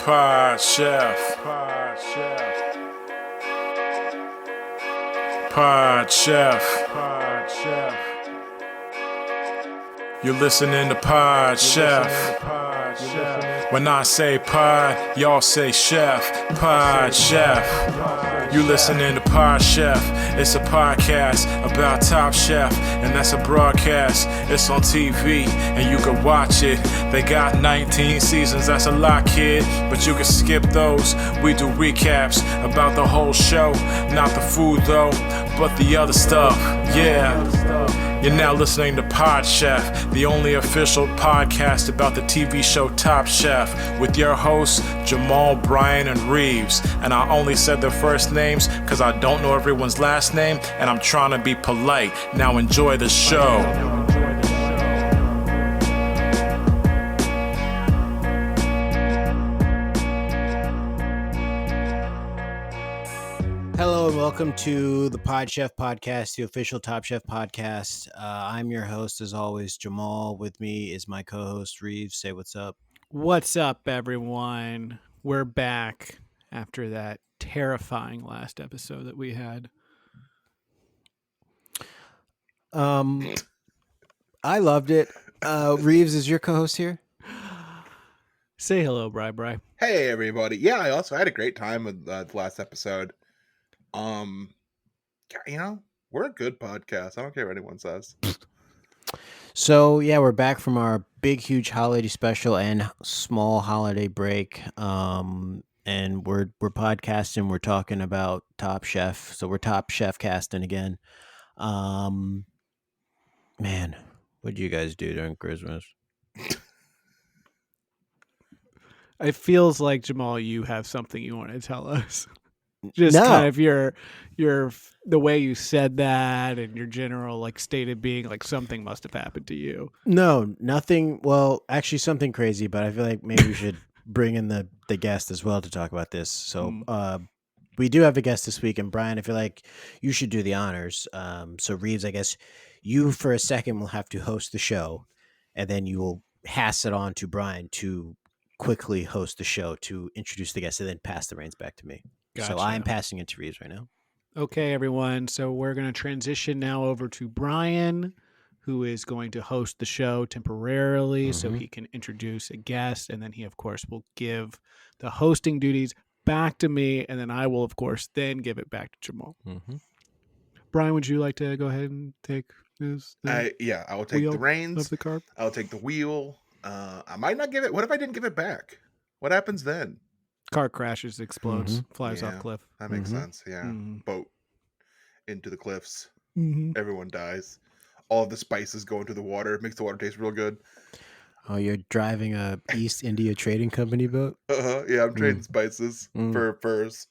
Pod Chef. Pod Chef. Pod Chef. Pod Chef. You're listening to Pod Chef. When I say pod, y'all say chef. Pod Chef. You listening to Pod Chef. It's a podcast about Top Chef, and that's a broadcast. It's on TV, and you can watch it. They got 19 seasons, that's a lot, kid, but you can skip those. We do recaps about the whole show, not the food though, but the other stuff. Yeah. You're now listening to Pod Chef, the only official podcast about the TV show Top Chef, with your hosts, Jamal, Brian, and Reeves. And I only said their first names because I don't know everyone's last name, and I'm trying to be polite. Now enjoy the show. Hello and welcome to the Pod Chef Podcast, the official Top Chef podcast. I'm your host, as always, Jamal. With me is my co-host, Reeves. Say what's up. What's up, everyone? We're back after that terrifying last episode that we had. I loved it. Reeves is your co-host here. Say hello, Bri. Hey everybody! Yeah, I also had a great time with the last episode. You know, we're a good podcast. I don't care what anyone says. So yeah, we're back from our big, huge holiday special and small holiday break. And we're podcasting. We're talking about Top Chef. So we're Top Chef casting again. Man, what did you guys do during Christmas? It feels like, Jamal, you have something you want to tell us. Just kind of your the way you said that and your general like state of being, like something must have happened to you. No, nothing. Well, actually something crazy, but I feel like maybe we should bring in the guest as well to talk about this. So we do have a guest this week, and Brian, I feel like you should do the honors. So Reeves, I guess you for a second will have to host the show, and then you will pass it on to Brian to quickly host the show to introduce the guest and then pass the reins back to me. Gotcha. So I'm passing it to Reeves right now. Okay, everyone. So we're going to transition now over to Brian, who is going to host the show temporarily so he can introduce a guest. And then he, of course, will give the hosting duties back to me. And then I will, of course, then give it back to Jamal. Brian, would you like to go ahead and take this? I will take the reins. Of the car? I'll take the wheel. I might not give it. What if I didn't give it back? What happens then? Car crashes, explodes, flies off cliff. That makes sense. Yeah. Boat into the cliffs. Everyone dies. All of the spices go into the water. It makes the water taste real good. Oh, you're driving a East India Trading Company boat? Yeah, I'm trading spices for furs.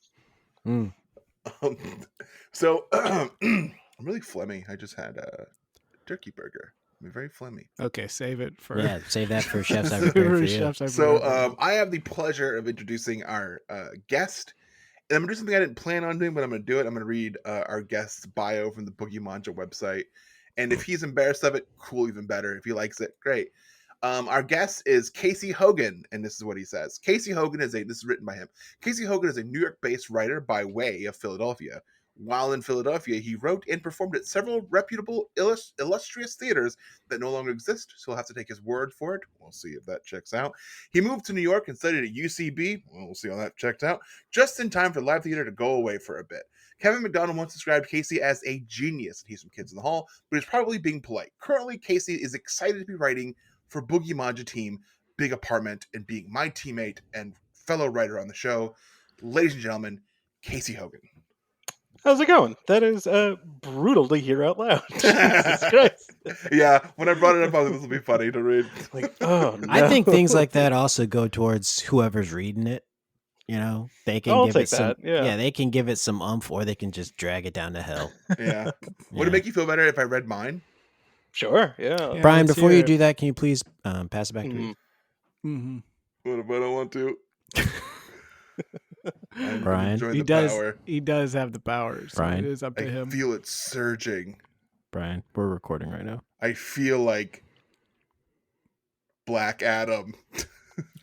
So I'm really phlegmy. I just had a turkey burger. I'm very phlegmy. Okay, save it for... Yeah, save that for Chefs I Prepared for You. So I have the pleasure of introducing our guest. And I'm going to do something I didn't plan on doing, but I'm going to do it. I'm going to read our guest's bio from the Boogie Manja website. And if he's embarrassed of it, cool, even better. If he likes it, great. Our guest is Casey Hogan, and this is what he says. Casey Hogan this is written by him. Casey Hogan is a New York-based writer by way of Philadelphia. While in Philadelphia, he wrote and performed at several reputable, illustrious theaters that no longer exist, so he'll have to take his word for it. We'll see if that checks out. He moved to New York and studied at UCB. We'll see how that checked out. Just in time for live theater to go away for a bit. Kevin McDonald once described Casey as a genius. He's from Kids in the Hall, but he's probably being polite. Currently, Casey is excited to be writing for Boogie Manja team, Big Apartment, and being my teammate and fellow writer on the show. Ladies and gentlemen, Casey Hogan. How's it going? That is brutal to hear out loud. Jesus Christ. Yeah, when I brought it up, I thought this will be funny to read. Like, oh no. I think things like that also go towards whoever's reading it. You know, they can give it some. Yeah, they can give it some oomph, or they can just drag it down to hell. Yeah. Would it make you feel better if I read mine? Sure. Yeah. Brian, before you do that, can you please pass it back to me? What if I don't want to? Brian, he does have the powers. Brian, so it is up to him. I feel it surging. Brian, we're recording right now. I feel like Black Adam.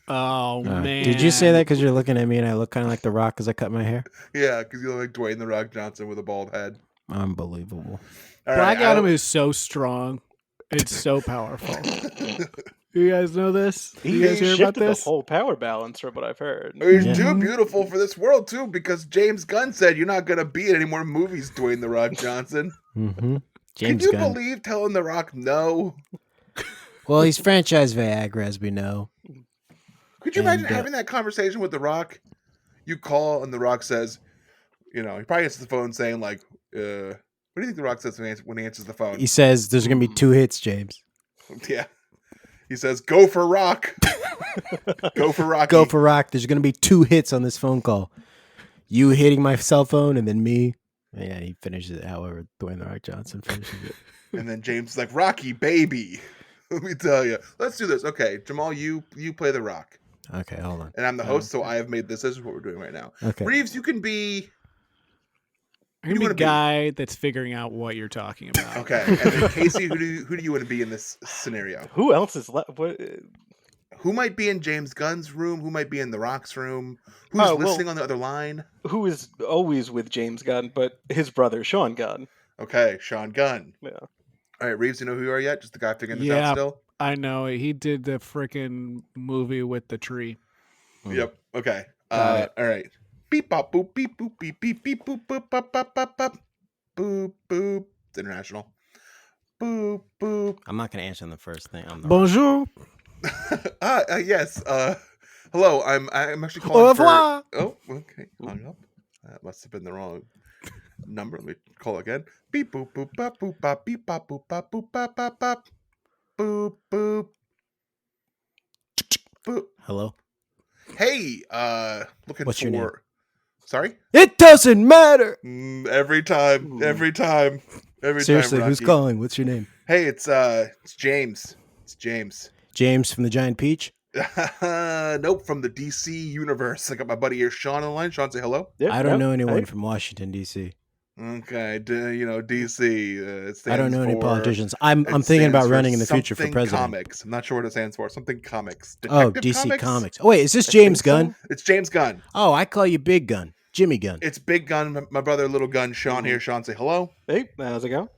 Oh man! Did you say that because you're looking at me and I look kind of like The Rock because I cut my hair? Yeah, because you look like Dwayne the Rock Johnson with a bald head. Unbelievable. All Black right, Adam is so strong. It's so powerful. You guys know this? You guys He hear about shifted the this? whole power balance from what I've heard. He's Yeah. too beautiful for this world too, because James Gunn said you're not gonna be in any more movies, Dwayne the Rock Johnson. Mm-hmm. Can James you Gunn. believe telling the Rock no? Well, he's franchise Viagra, as we know. Could you imagine And, having that conversation with the Rock? You call and the Rock says, he probably answers the phone saying like, "What do you think the Rock says when he answers the phone?" He says there's going to be 2 hits, James. Yeah, he says, "Go for Rock, go for Rocky, Go for Rock. There's going to be 2 hits on this phone call. You hitting my cell phone and then me. Yeah, he finishes it however Dwayne The Rock Johnson finishes it. And then James is like, "Rocky, baby." Let me tell you. Let's do this. Okay, Jamal, you play the Rock, Okay, hold on. and I'm the host, so I have made this. This is what we're doing right now. Okay. Reeves, you can be I'm you gonna wanna be be? a guy that's figuring out what you're talking about. okay. And then Casey, who do you want to be in this scenario? Who else is left? What? Who might be in James Gunn's room? Who might be in The Rock's room? Who's Oh, well- listening on the other line? Who is always with James Gunn, but his brother Sean Gunn? Okay, Sean Gunn. Yeah. All right, Reeves, you know who you are yet? Just the guy figuring this Yeah. out still? I know he did the freaking movie with the tree. Yep. Okay. Got it. All right. Beep bop boop beep boop beep beep beep boop boop bop bop bop bop boop boop. It's international. Boop boop. I'm not going to answer the first thing. I'm the Bonjour. Yes. Hello. I'm actually Au calling for. revoir. Oh, okay. Hung up. That must have been the wrong number. Let me call again. Beep boop boop bop boop bop beep bop boop bop boop bop bop bop boop boop boop. Hello? Hey, looking What's for. your name? Sorry. It doesn't matter. Every time. Seriously, time, who's Rocky. calling? What's your name? Hey, it's James. It's James. James from the Giant Peach? Nope, from the DC universe. I got my buddy here, Sean, on the line. Sean, say hello. Yeah, I don't no, know anyone hey. from Washington, D.C. Okay, DC. It stands I don't know any for- politicians. I'm it thinking stands about for running in the future for something president. Comics. I'm not sure what it stands for. Something Comics. Oh, Detective DC Comics. Oh, wait, is this James think so. Gunn? It's James Gunn. Oh, I call you Big Gun. Jimmy Gunn. It's Big Gun. My brother, Little Gun. Sean here. Sean, say hello. Hey, how's it going?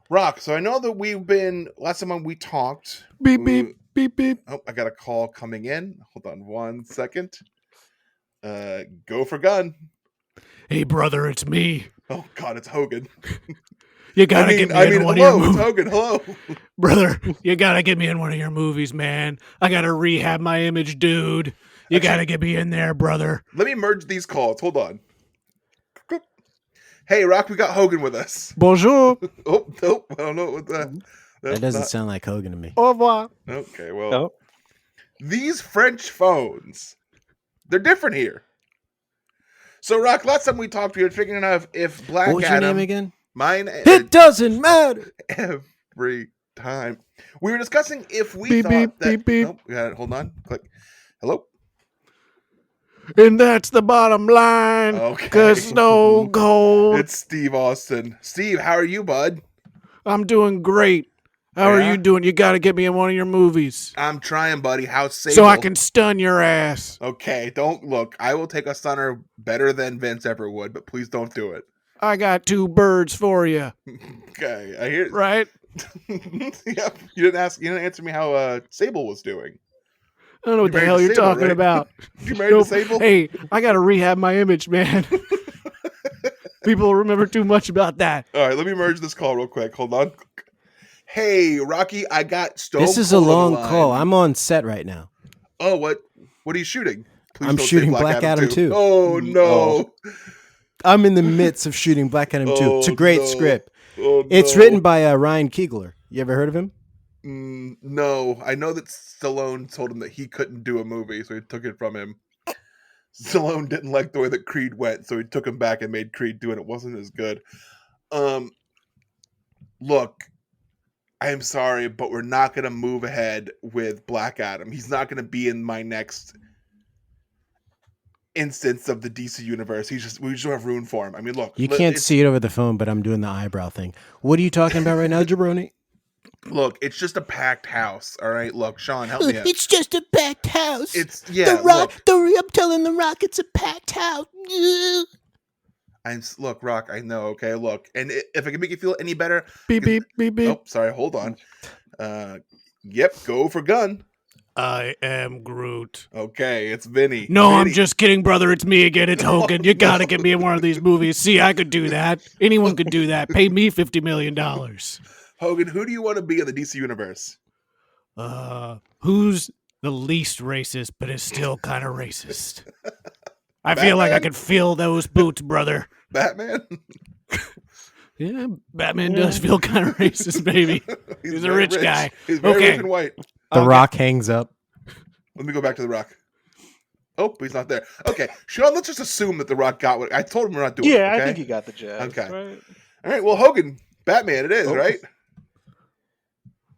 Rock. So I know that last time we talked. Beep beep beep beep. Oh, I got a call coming in. Hold on 1 second. Go for Gun. Hey brother, it's me. Oh God, it's Hogan. You gotta get me in one hello, of your it's movies, Hogan. Hello. brother. You gotta get me in one of your movies, man. I gotta rehab my image, dude. You gotta get me in there, brother. Let me merge these calls. Hold on. Hey, Rock, we got Hogan with us. Bonjour. Oh, nope. I don't know what that. That doesn't sound like Hogan to me. Au revoir. Okay, well, Oh, these French phones, they're different here. So, Rock, last time we talked, we were figuring out if Black What was your Adam. name again? Mine. It doesn't matter. Every time we were discussing if we Beep, thought beep, that. beep, beep. Nope, we got it. Hold on. Click. Hello. And that's the bottom line. Okay. 'Cause no gold. It's Steve Austin. Steve, how are you, bud? I'm doing great. How are Yeah? you doing? You gotta get me in one of your movies. I'm trying, buddy. How's Sable? So I can stun your ass. Okay, don't look. I will take a stunner better than Vince ever would, but please don't do it. I got 2 birds for you, Okay, I hear. right? Yep. You didn't answer me how Sable was doing. I don't know what the married hell to you're Sable, talking right? about. You married Nope. to Sable? Hey, I gotta rehab my image, man. People remember too much about that. All right, let me merge this call real quick. Hold on. Hey, Rocky, I got Stone This is a Cold on the long line. call. I'm on set right now. Oh, what are you shooting? Please I'm don't say shooting Black Adam 2. Oh no! I'm in the midst of shooting Black Adam 2. It's a Oh, great no. script. Oh, It's no. written by Ryan Keegler. You ever heard of him? No, I know that Stallone told him that he couldn't do a movie, so he took it from him. Stallone didn't like the way that Creed went, so he took him back and made Creed do it. It wasn't as good. Look, I am sorry, but we're not going to move ahead with Black Adam. He's not going to be in my next instance of the DC universe. We just don't have room for him. I mean, look, You can't it's- see it over the phone, but I'm doing the eyebrow thing. What are you talking about right now, Jabroni? Look, it's just a packed house. All right, look, Sean, help me out. It's just a packed house. It's yeah. I'm telling the Rock, it's a packed house. Look, Rock. I know. Okay, look, and if I can make you feel any better, Beep beep beep beep. oh, sorry, hold on. Yep, go for gun. I am Groot. Okay, it's Vinny. No, Vinny. I'm just kidding, brother. It's me again. It's Hogan. You gotta get me in one of these movies. See, I could do that. Anyone could do that. Pay me $50 million. Hogan. Who do you want to be in the DC universe? Who's the least racist, but is still kind of racist? I feel like I could feel those boots, brother. Batman. Yeah, Batman does feel kind of racist, baby. He's a rich guy. He's very Okay. rich and white. The Rock hangs up. Let me go back to the Rock. Oh, he's not there. Okay, Sean, let's just assume that the Rock got what I told him we're not doing. Yeah, okay? I think he got the jab. Okay. Right? All right. Well, Hogan, Batman, it is right.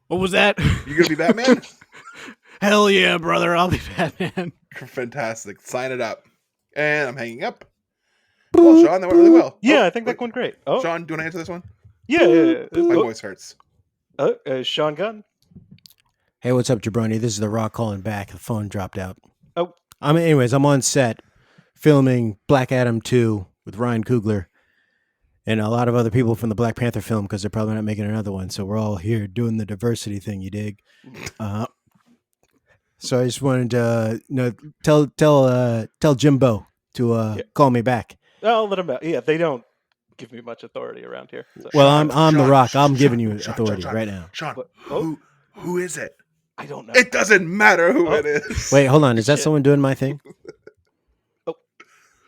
What was that? You gonna be Batman? Hell yeah, brother. I'll be Batman. Fantastic. Sign it up. And I'm hanging up. Well, Sean, that went really well. Yeah, Oh, I think that went great. Oh, Sean, do you want to answer this one? yeah. My voice hurts. Sean Gunn. Hey, what's up, jabroni? This is the Rock calling back. The phone dropped out. Oh. Anyways, I'm on set filming Black Adam 2 with Ryan Coogler and a lot of other people from the Black Panther film because they're probably not making another one. So we're all here doing the diversity thing, you dig? So I just wanted to tell Jimbo to call me back. I'll let him out. Yeah, they don't give me much authority around here. So. Well, I'm the Sean, Rock. I'm Sean, giving you Sean, authority Sean, right now. Sean, What? Oh. who is it? I don't know. It doesn't matter who it is. Wait, hold on. Is that Shit. someone doing my thing?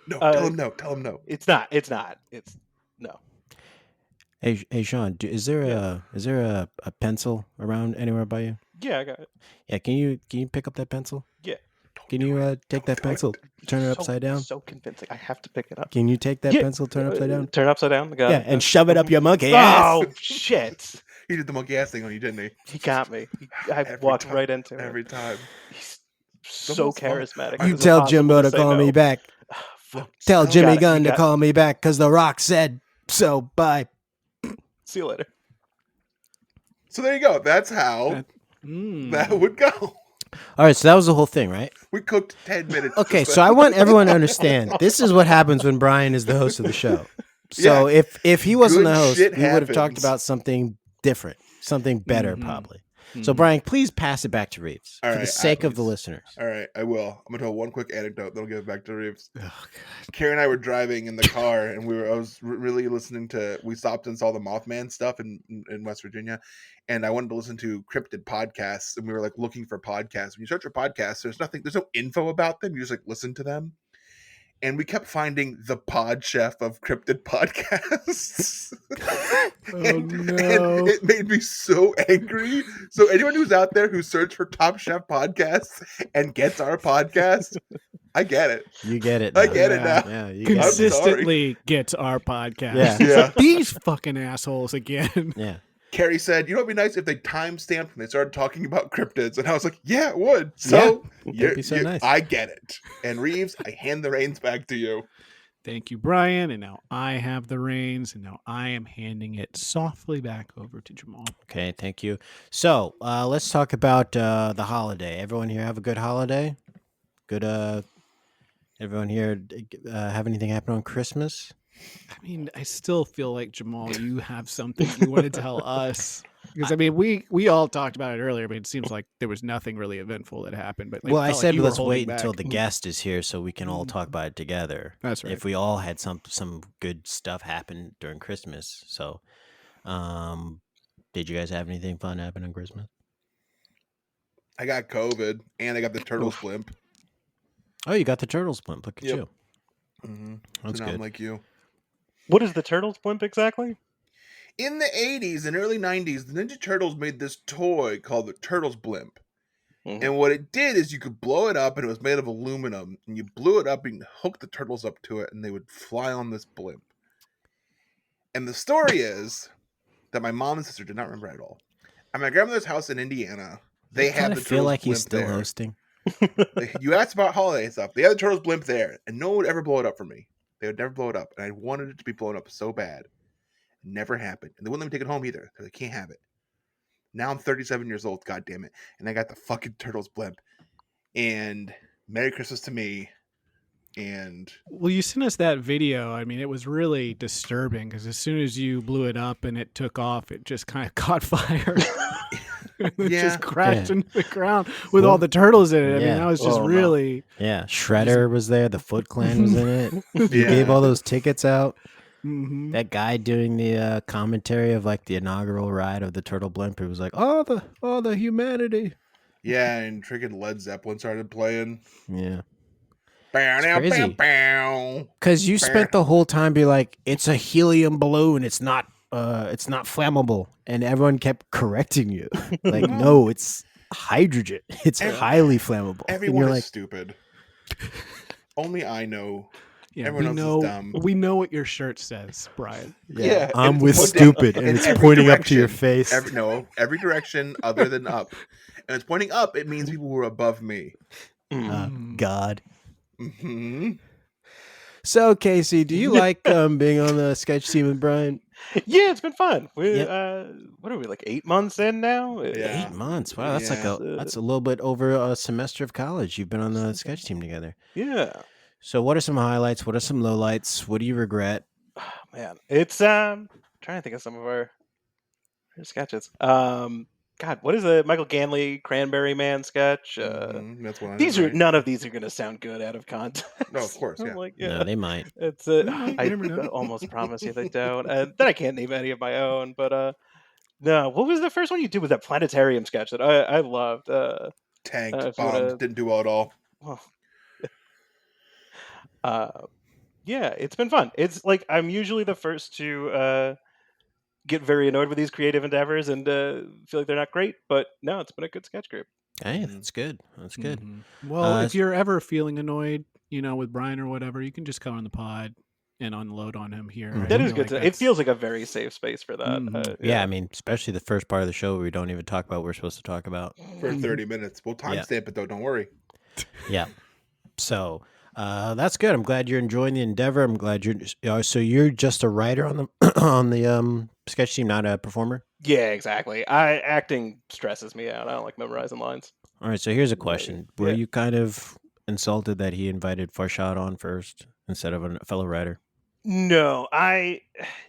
No, tell him no. Tell him no. It's not. It's no. Hey, Sean. Is there a pencil around anywhere by you? Yeah, I got it. Yeah. Can you pick up that pencil? Yeah. Can you take that pencil, turn it So- upside down? So convincing. I have to pick it up. Can you take that Yeah. pencil, turn it upside down? Turn it upside down. Got Yeah, it. and shove it up your monkey ass. Oh shit! He did the monkey ass thing on you, didn't he? He got me. I Every walked time, right into it. every time. He's The so most fun. charismatic. You It's tell impossible Jimbo to say call no. me back. Ah, fuck. Tell You Jimmy got it. Gunn You to got call me back because The Rock said so. Bye. it. See you later. So there you go. That's how that would go. All right, so that was the whole thing, right? We cooked 10 minutes. Okay, just so I want everyone to understand this is what happens when Brian is the host of the show. So if he wasn't Good the host, we shit would have talked happens. about something different, something better, Mhm. probably. So Brian, please pass it back to Reeves All for right, the sake of the please. listeners. All right, I will. I'm gonna tell one quick anecdote. Then I'll give it back to Reeves. Oh, God. Carrie and I were driving in the car, and I was really listening to. We stopped and saw the Mothman stuff in West Virginia, and I wanted to listen to cryptid podcasts, and we were like looking for podcasts. When you search for podcasts, there's no info about them. You just like listen to them, and we kept finding the Pod Chef of cryptid podcasts. and it made me so angry. So anyone who's out there who searched for Top Chef podcasts and gets our podcast, I get it. You get it. I now. get it now. Yeah, you get it. Consistently gets our podcast. Yeah. It's Yeah. like, these fucking assholes again. Yeah. Carrie said, "You know, it'd be nice if they time-stamped when they started talking about cryptids." And I was like, "Yeah, it would." So, that'd be so nice. I get it. And Reeves, I hand the reins back to you. Thank you, Brian. And now I have the reins, and now I am handing it softly back over to Jamal. Okay, thank you. So let's talk about the holiday. Everyone here have a good holiday? Good. Everyone here have anything happen on Christmas? I mean, I still feel like, Jamal, you have something you want to tell us. Because, I mean, we all talked about it earlier, but it seems like there was nothing really eventful that happened. But Well, I felt like said you were let's holding wait until back. the guest is here so we can all talk about it together. That's right. If we all had some good stuff happen during Christmas. So, did you guys have anything fun happen on Christmas? I got COVID, and I got the turtles blimp. Oh, you got the turtles blimp. Look at Yep. you. Mm-hmm. That's so now I'm good. like you. What is the Turtles blimp exactly? In the 80s and early 90s, the Ninja Turtles made this toy called the Turtles Blimp. Mhm. And what it did is you could blow it up, and it was made of aluminum. And you blew it up and hook the turtles up to it, and they would fly on this blimp. And the story is that my mom and sister did not remember at all. At my grandmother's house in Indiana, they I had kind the of feel Turtles like he's Blimp still there. hosting. You asked about holiday stuff. They had the Turtles Blimp there, and no one would ever blow it up for me. They would never blow it up, and I wanted it to be blown up so bad. It never happened, and they wouldn't let me take it home either because I can't have it. Now I'm 37 years old, god damn it, and I got the fucking Turtles blimp. And Merry Christmas to me. And Well, you sent us that video. I mean, it was really disturbing because as soon as you blew it up and it took off, it just kind of caught fire. It Yeah. just crashed Yeah. into the ground with all the turtles in it. I mean, Yeah. that was just Oh, no. really. Yeah, Shredder was there. The Foot Clan was in it. You Yeah. gave all those tickets out. Mhm. That guy doing the commentary of like the inaugural ride of the Turtle Blimp, it was like, all the humanity. yeah, and freaking Led Zeppelin started playing. Yeah, Bow, now, crazy. bow, bow. because you spent the whole time be like, it's a helium balloon. It's not flammable, and everyone kept correcting you. Like, no, it's hydrogen. It's Ev- highly flammable. And Everyone you're is like, stupid. Only I know. Yeah, Everyone we else know. is dumb. We know what your shirt says, Brian. Yeah, I'm and with it's stupid, pointing and in it's every pointing up to your direction. face. Every direction other than up. And it's pointing up, it means people who are above me. God. Hmm. So, Casey, do you like being on the sketch team with Brian? Yeah, it's been fun. We Yep. what are we, like 8 months in now? Yeah. 8 months. Wow, that's like Yeah. that's a little bit over a semester of college. You've been on the sketch team together. Yeah. So, what are some highlights? What are some lowlights? What do you regret? Oh, man, it's trying to think of some of our sketches. God, what is the Michael Ganley Cranberry Man sketch? That's one. These are none of these are going to sound good out of context. No, of course, I'm yeah. like, No, they might. It's might, I you never know. almost promise you they don't, and then I can't name any of my own. But no, what was the first one you did with that planetarium sketch that I loved? Tanked, if you bombed, wanna- didn't do well at all. well, yeah, it's been fun. It's like I'm usually the first to get very annoyed with these creative endeavors and feel like they're not great. But no, it's been a good sketch group. Hey, that's good. That's good. Mhm. Well, if s- you're ever feeling annoyed, with Brian or whatever, you can just come on the pod and unload on him here. I That is feel good. like It that's- feels like a very safe space for that. Mhm. Yeah, I mean, especially the first part of the show where we don't even talk about what we're supposed to talk about. For 30 minutes. We'll timestamp it though, don't worry. Yeah. So that's good. I'm glad you're enjoying the endeavor. I'm glad so you're just a writer on the on the sketch team, not a performer. Yeah, exactly. Acting stresses me out. I don't like memorizing lines. All right. So here's a question: Were Yeah. you kind of insulted that he invited Farshad on first instead of a fellow writer? No,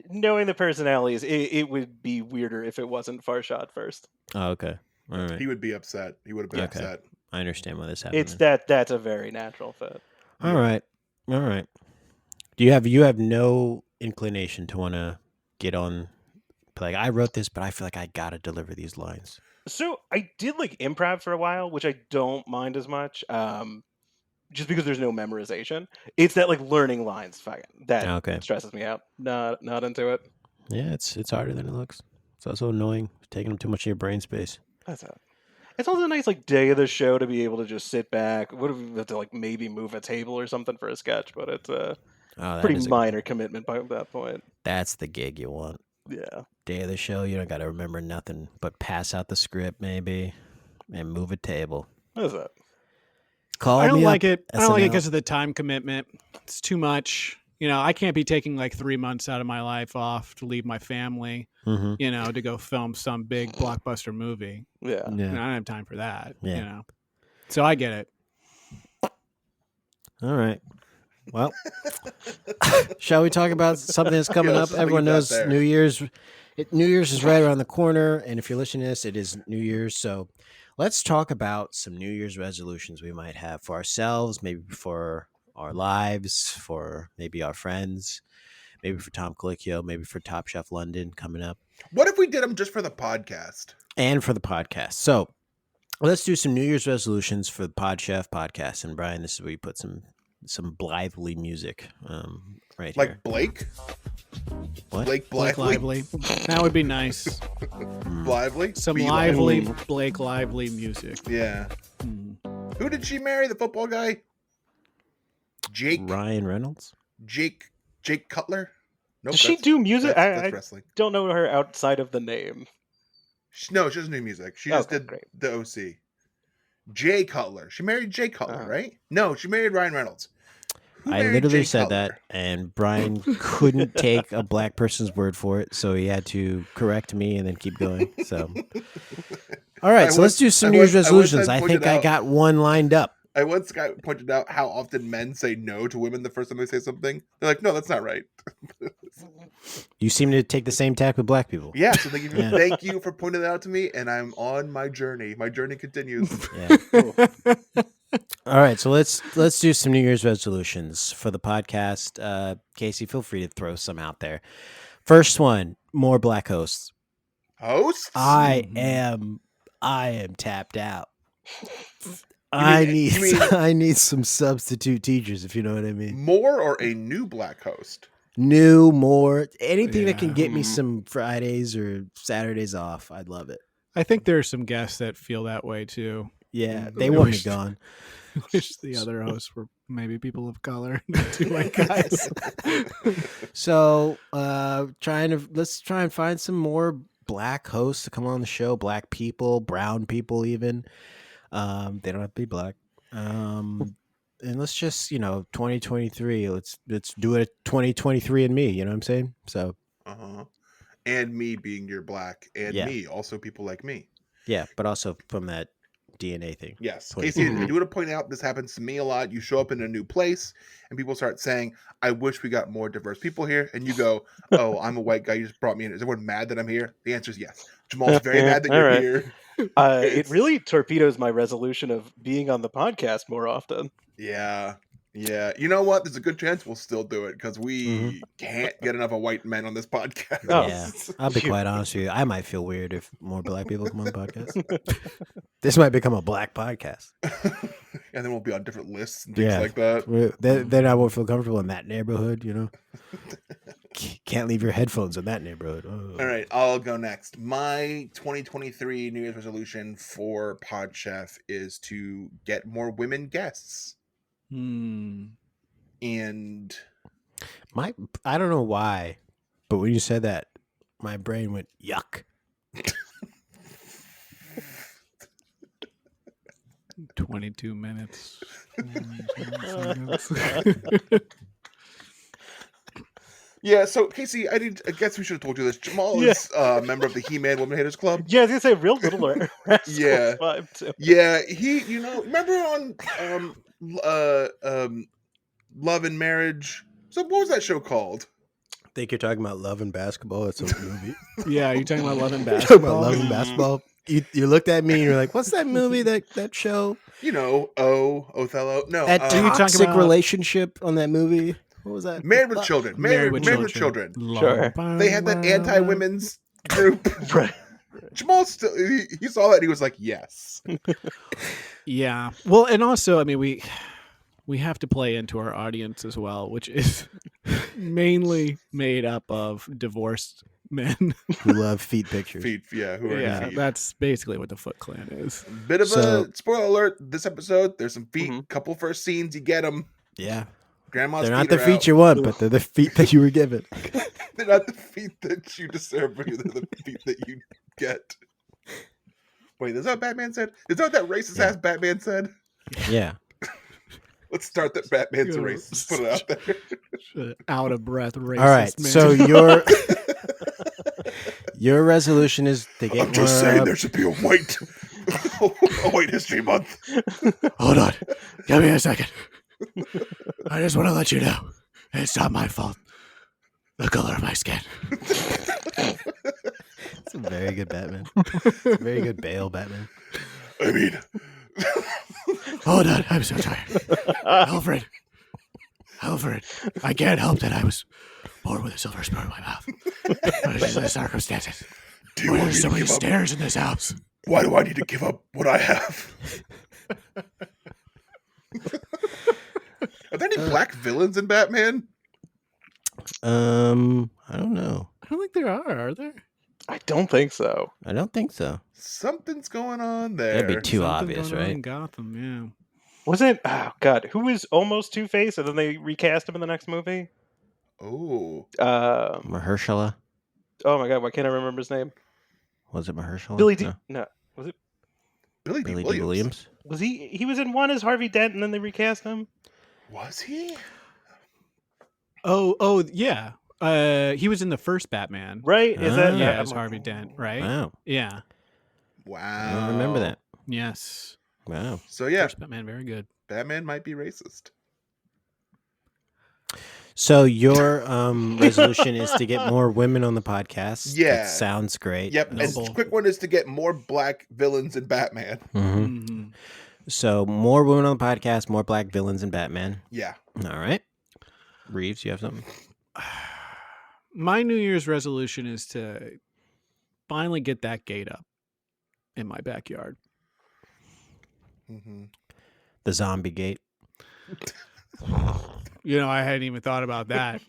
knowing the personalities, it would be weirder if it wasn't Farshad first. Oh, okay. All right. He would be upset. He would have been Okay. upset. I understand why this happened. It's that's a very natural fit. All right. All right. Do you have no inclination to want to get on? Like, I wrote this, but I feel like I gotta deliver these lines. So I did like improv for a while, which I don't mind as much. Just because there's no memorization, it's that like learning lines that Okay. stresses me out. Not into it. Yeah, it's harder than it looks. It's also annoying. It's taking up too much of your brain space. That's it. It's also a nice like day of the show to be able to just sit back. What if we have to like maybe move a table or something for a sketch? But it's a Oh, that pretty is minor commitment by that point. that's the gig you want. Yeah. Day of the show, you don't got to remember nothing but pass out the script maybe and move a table. That's it. Call I don't me like up, it. I don't like it SNL. because of the time commitment. It's too much. I can't be taking like 3 months out of my life off to leave my family, Mhm. to go film some big blockbuster movie. Yeah. I Yeah. don't have time for that. Yeah. So I get it. All right. Well, shall we talk about something that's coming Yeah, up? let's Everyone leave that knows there. New Year's. New Year's is right around the corner, and if you're listening to this, it is New Year's. So let's talk about some New Year's resolutions we might have for ourselves, maybe for our lives, for maybe our friends, maybe for Tom Colicchio, maybe for Top Chef London coming up, What if we did them just for the podcast? and for the podcast. So let's do some New Year's resolutions for the Pod Chef podcast. And Brian, this is where you put some blithely music right here. Like Blake? What? Blake Blake Lively? Lively. That would be nice. Lively? Some Be lively Blake Lively music. Yeah. Mm. Who did she marry? The football guy? Jake Ryan Reynolds? Cutler? Nope, Does she that's- do music? That's I wrestling. don't know her outside of the name. No, she doesn't do music. She just Okay, did great. the OC. Jay Cutler. She married Jay Cutler, Uh-huh. right? No, she married Ryan Reynolds. Who I married literally Jay said Cutler? that, and Brian couldn't take a black person's word for it, so he had to correct me and then keep going. So, all right, so let's do some New Year's resolutions. I think I got one lined up. I once got pointed out how often men say no to women the first time they say something. They're like, no, that's not right. You seem to take the same tack with black people. Yeah, so thank you for pointing that out to me, and I'm on my journey. My journey continues. Yeah. All right, so let's do some New Year's resolutions for the podcast. Casey, feel free to throw some out there. First one, more black hosts. Hosts? I am tapped out. I need some substitute teachers, if you know what I mean. More or a new black host? New, more, anything that can get me some Fridays or Saturdays off. I'd love it. I think there are some guests that feel that way too. Yeah, they want me gone. Wish the other hosts were maybe people of color, not two white guys. So, let's try and find some more black hosts to come on the show. Black people, brown people, even. They don't have to be black. And let's just 2023. Let's do it 2023 and me. You know what I'm saying? So. And me being your black, and me also people like me. Yeah, but also from that DNA thing. Yes. Casey, I do want to point out this happens to me a lot. You show up in a new place and people start saying, I wish we got more diverse people here. And you go, oh, I'm a white guy. You just brought me in. Is everyone mad that I'm here? The answer is yes. Jamal's very mad that you're here. It really torpedoes my resolution of being on the podcast more often. Yeah. Yeah. You know what? There's a good chance we'll still do it because we can't get enough of white men on this podcast. Yeah. I'll be quite honest with you. I might feel weird if more black people come on the podcast. This might become a black podcast. And then we'll be on different lists and things like that. Then I won't feel comfortable in that neighborhood, Can't leave your headphones in that neighborhood. Oh. All right, I'll go next. My 2023 New Year's resolution for Pod Chef is to get more women guests. And I don't know why, but when you said that, my brain went yuck. 22 minutes. Yeah, so Casey, I guess we should have told you this. Jamal is a member of the He-Man Woman Haters Club. Yeah, I was gonna say real little vibe too. Yeah, he, remember on Love and Marriage? So what was that show called? I think you're talking about Love and Basketball. It's a movie. Yeah, you're talking about Love and You're Basketball. talking about Love and Basketball. You looked at me and you're like, "What's that movie? That show? Othello? No, That talking toxic about- relationship on that movie. What was that? Married with Children. Married with Children. Sure. They had that anti-women's group. Right. Jamal still he saw that and he was like, yes. Yeah. Well, and also, I mean, we have to play into our audience as well, which is mainly made up of divorced men who love feet pictures. Feet, yeah. Who are feet. That's basically what the Foot Clan is. Bit of a spoiler alert. This episode, there's some feet. Couple first scenes, you get them. Yeah. Grandma's they're not feet the feet out. you want, but they're the feet that you were given. They're not the feet that you deserve, but they're the feet that you get. Wait, is that what Batman said? Is that what that racist ass Batman said? Yeah. Let's start that Batman's a racist. Put it out there. Out of breath racist. All right, man. so your resolution is to get I'm just saying there should be a white history month. Hold on. Give me a second. I just want to let you know it's not my fault. The color of my skin. It's a very good Batman. It's a very good Bale Batman. I mean, hold on. I'm so tired. Alfred. I can't help that I was born with a silver spoon in my mouth. But it's just the circumstances. Do you want There's me so to many give up? stairs in this house. Why do I need to give up what I have? Are there any black villains in Batman? I don't know. I don't think there are there? I don't think so. I don't think so. Something's going on there. That'd be too Something obvious, going on in right? Gotham, yeah. Wasn't who was almost Two-Face and then they recast him in the next movie? Oh, Mahershala? Oh my god, why can't I remember his name? Was it Mahershala? Billy D. No. No, was it? Billy D. D. Williams? Was he? He was in one as Harvey Dent, and then they recast him. Was he? Oh, yeah. He was in the first Batman. Right? Is that? Ah. Yeah, I'm as like, Harvey Dent, right? Wow. Yeah. Wow. I don't remember that. Yes. Wow. So yeah, First Batman, very good. Batman might be racist. So your resolution is to get more women on the podcast. Yeah. That sounds great. Yep. Noble. And quick one is to get more black villains in Batman. Mhm. Mm-hmm. So more women on the podcast, more black villains in Batman. Yeah. All right. Reeves, you have something? My New Year's resolution is to finally get that gate up in my backyard. Mm-hmm. The zombie gate. I hadn't even thought about that.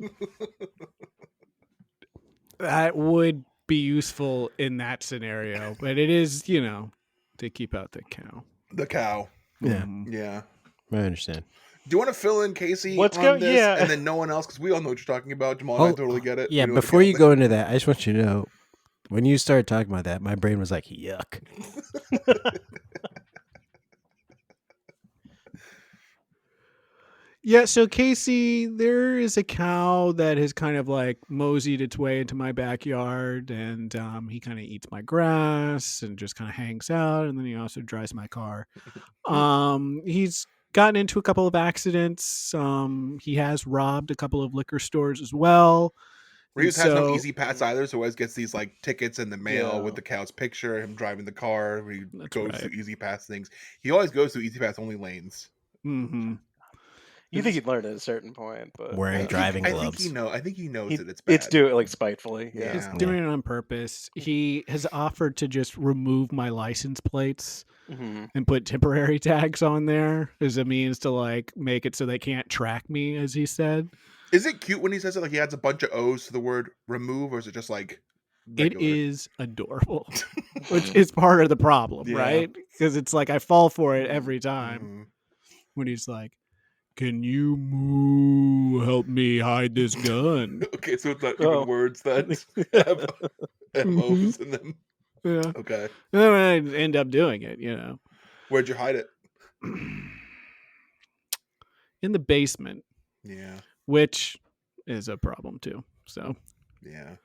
That would be useful in that scenario, but it is, to keep out the cow. The cow. Yeah. Mhm. Yeah. I understand. Do you want to fill in Casey Let's on go- this, yeah. and then no one else? Because we all know what you're talking about. Jamal and I Oh, totally get it. Yeah, We know what before you you're go into that, I just want you to know, when you started talking about that, my brain was like, yuck. Yeah, so Casey, there is a cow that has kind of like moseyed its way into my backyard, and he kind of eats my grass and just kind of hangs out, and then he also drives my car. He's gotten into a couple of accidents. He has robbed a couple of liquor stores as well. Reeves has no So- easy pass either, so always gets these like tickets in the mail Yeah. with the cow's picture, him driving the car. He That's goes right. through easy pass things. He always goes through easy pass only lanes. Mm-hmm. You think he'd learn at a certain point, but Wearing driving I gloves. think he knows He- that it's bad. it's do it like spitefully. Yeah. He's Yeah. doing it on purpose. He has offered to just remove my license plates Mhm. and put temporary tags on there as a means to like make it so they can't track me, as he said. Is it cute when he says it? Like he adds a bunch of O's to the word remove, or is it just like It regular? is adorable, which is part of the problem, Yeah. right? Because it's like I fall for it every time Mhm. when he's like, "Can you help me hide this gun?" Okay, so it's not Oh. even words that have O's in them. Yeah, Okay, and then I end up doing it, where'd you hide it? in the basement, Yeah, which is a problem too. So yeah,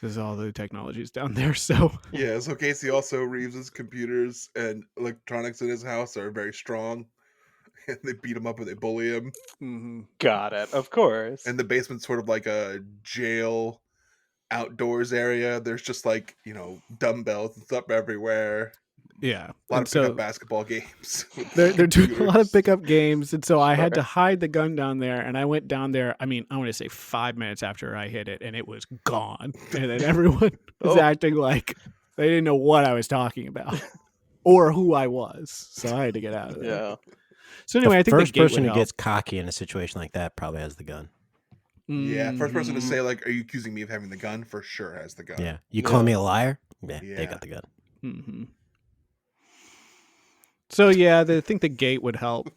because all the technology's down there, so yeah. So Casey also Reeves's computers and electronics in his house are very strong, and they beat him up and they bully him. Got it. Of course. And the basement's sort of like a jail outdoors area. There's just like dumbbells and stuff everywhere. yeah. A lot And of pickup so basketball games. with they're doing a lot of computers. pickup games, and so I had to hide the gun down there, and I went down there. I mean, I want to say 5 minutes after I hit it, and it was gone. And then everyone was Oh. acting like they didn't know what I was talking about or who I was. So I had to get out of there. Yeah. So anyway, the I think first the gate person would who help. gets cocky in a situation like that probably has the gun. Yeah, first person to Mhm. say like, "Are you accusing me of having the gun?" For sure has the gun. Yeah. You call me a liar? Yeah, they Yeah. got the gun. Mhm. So yeah, I think the gate would help.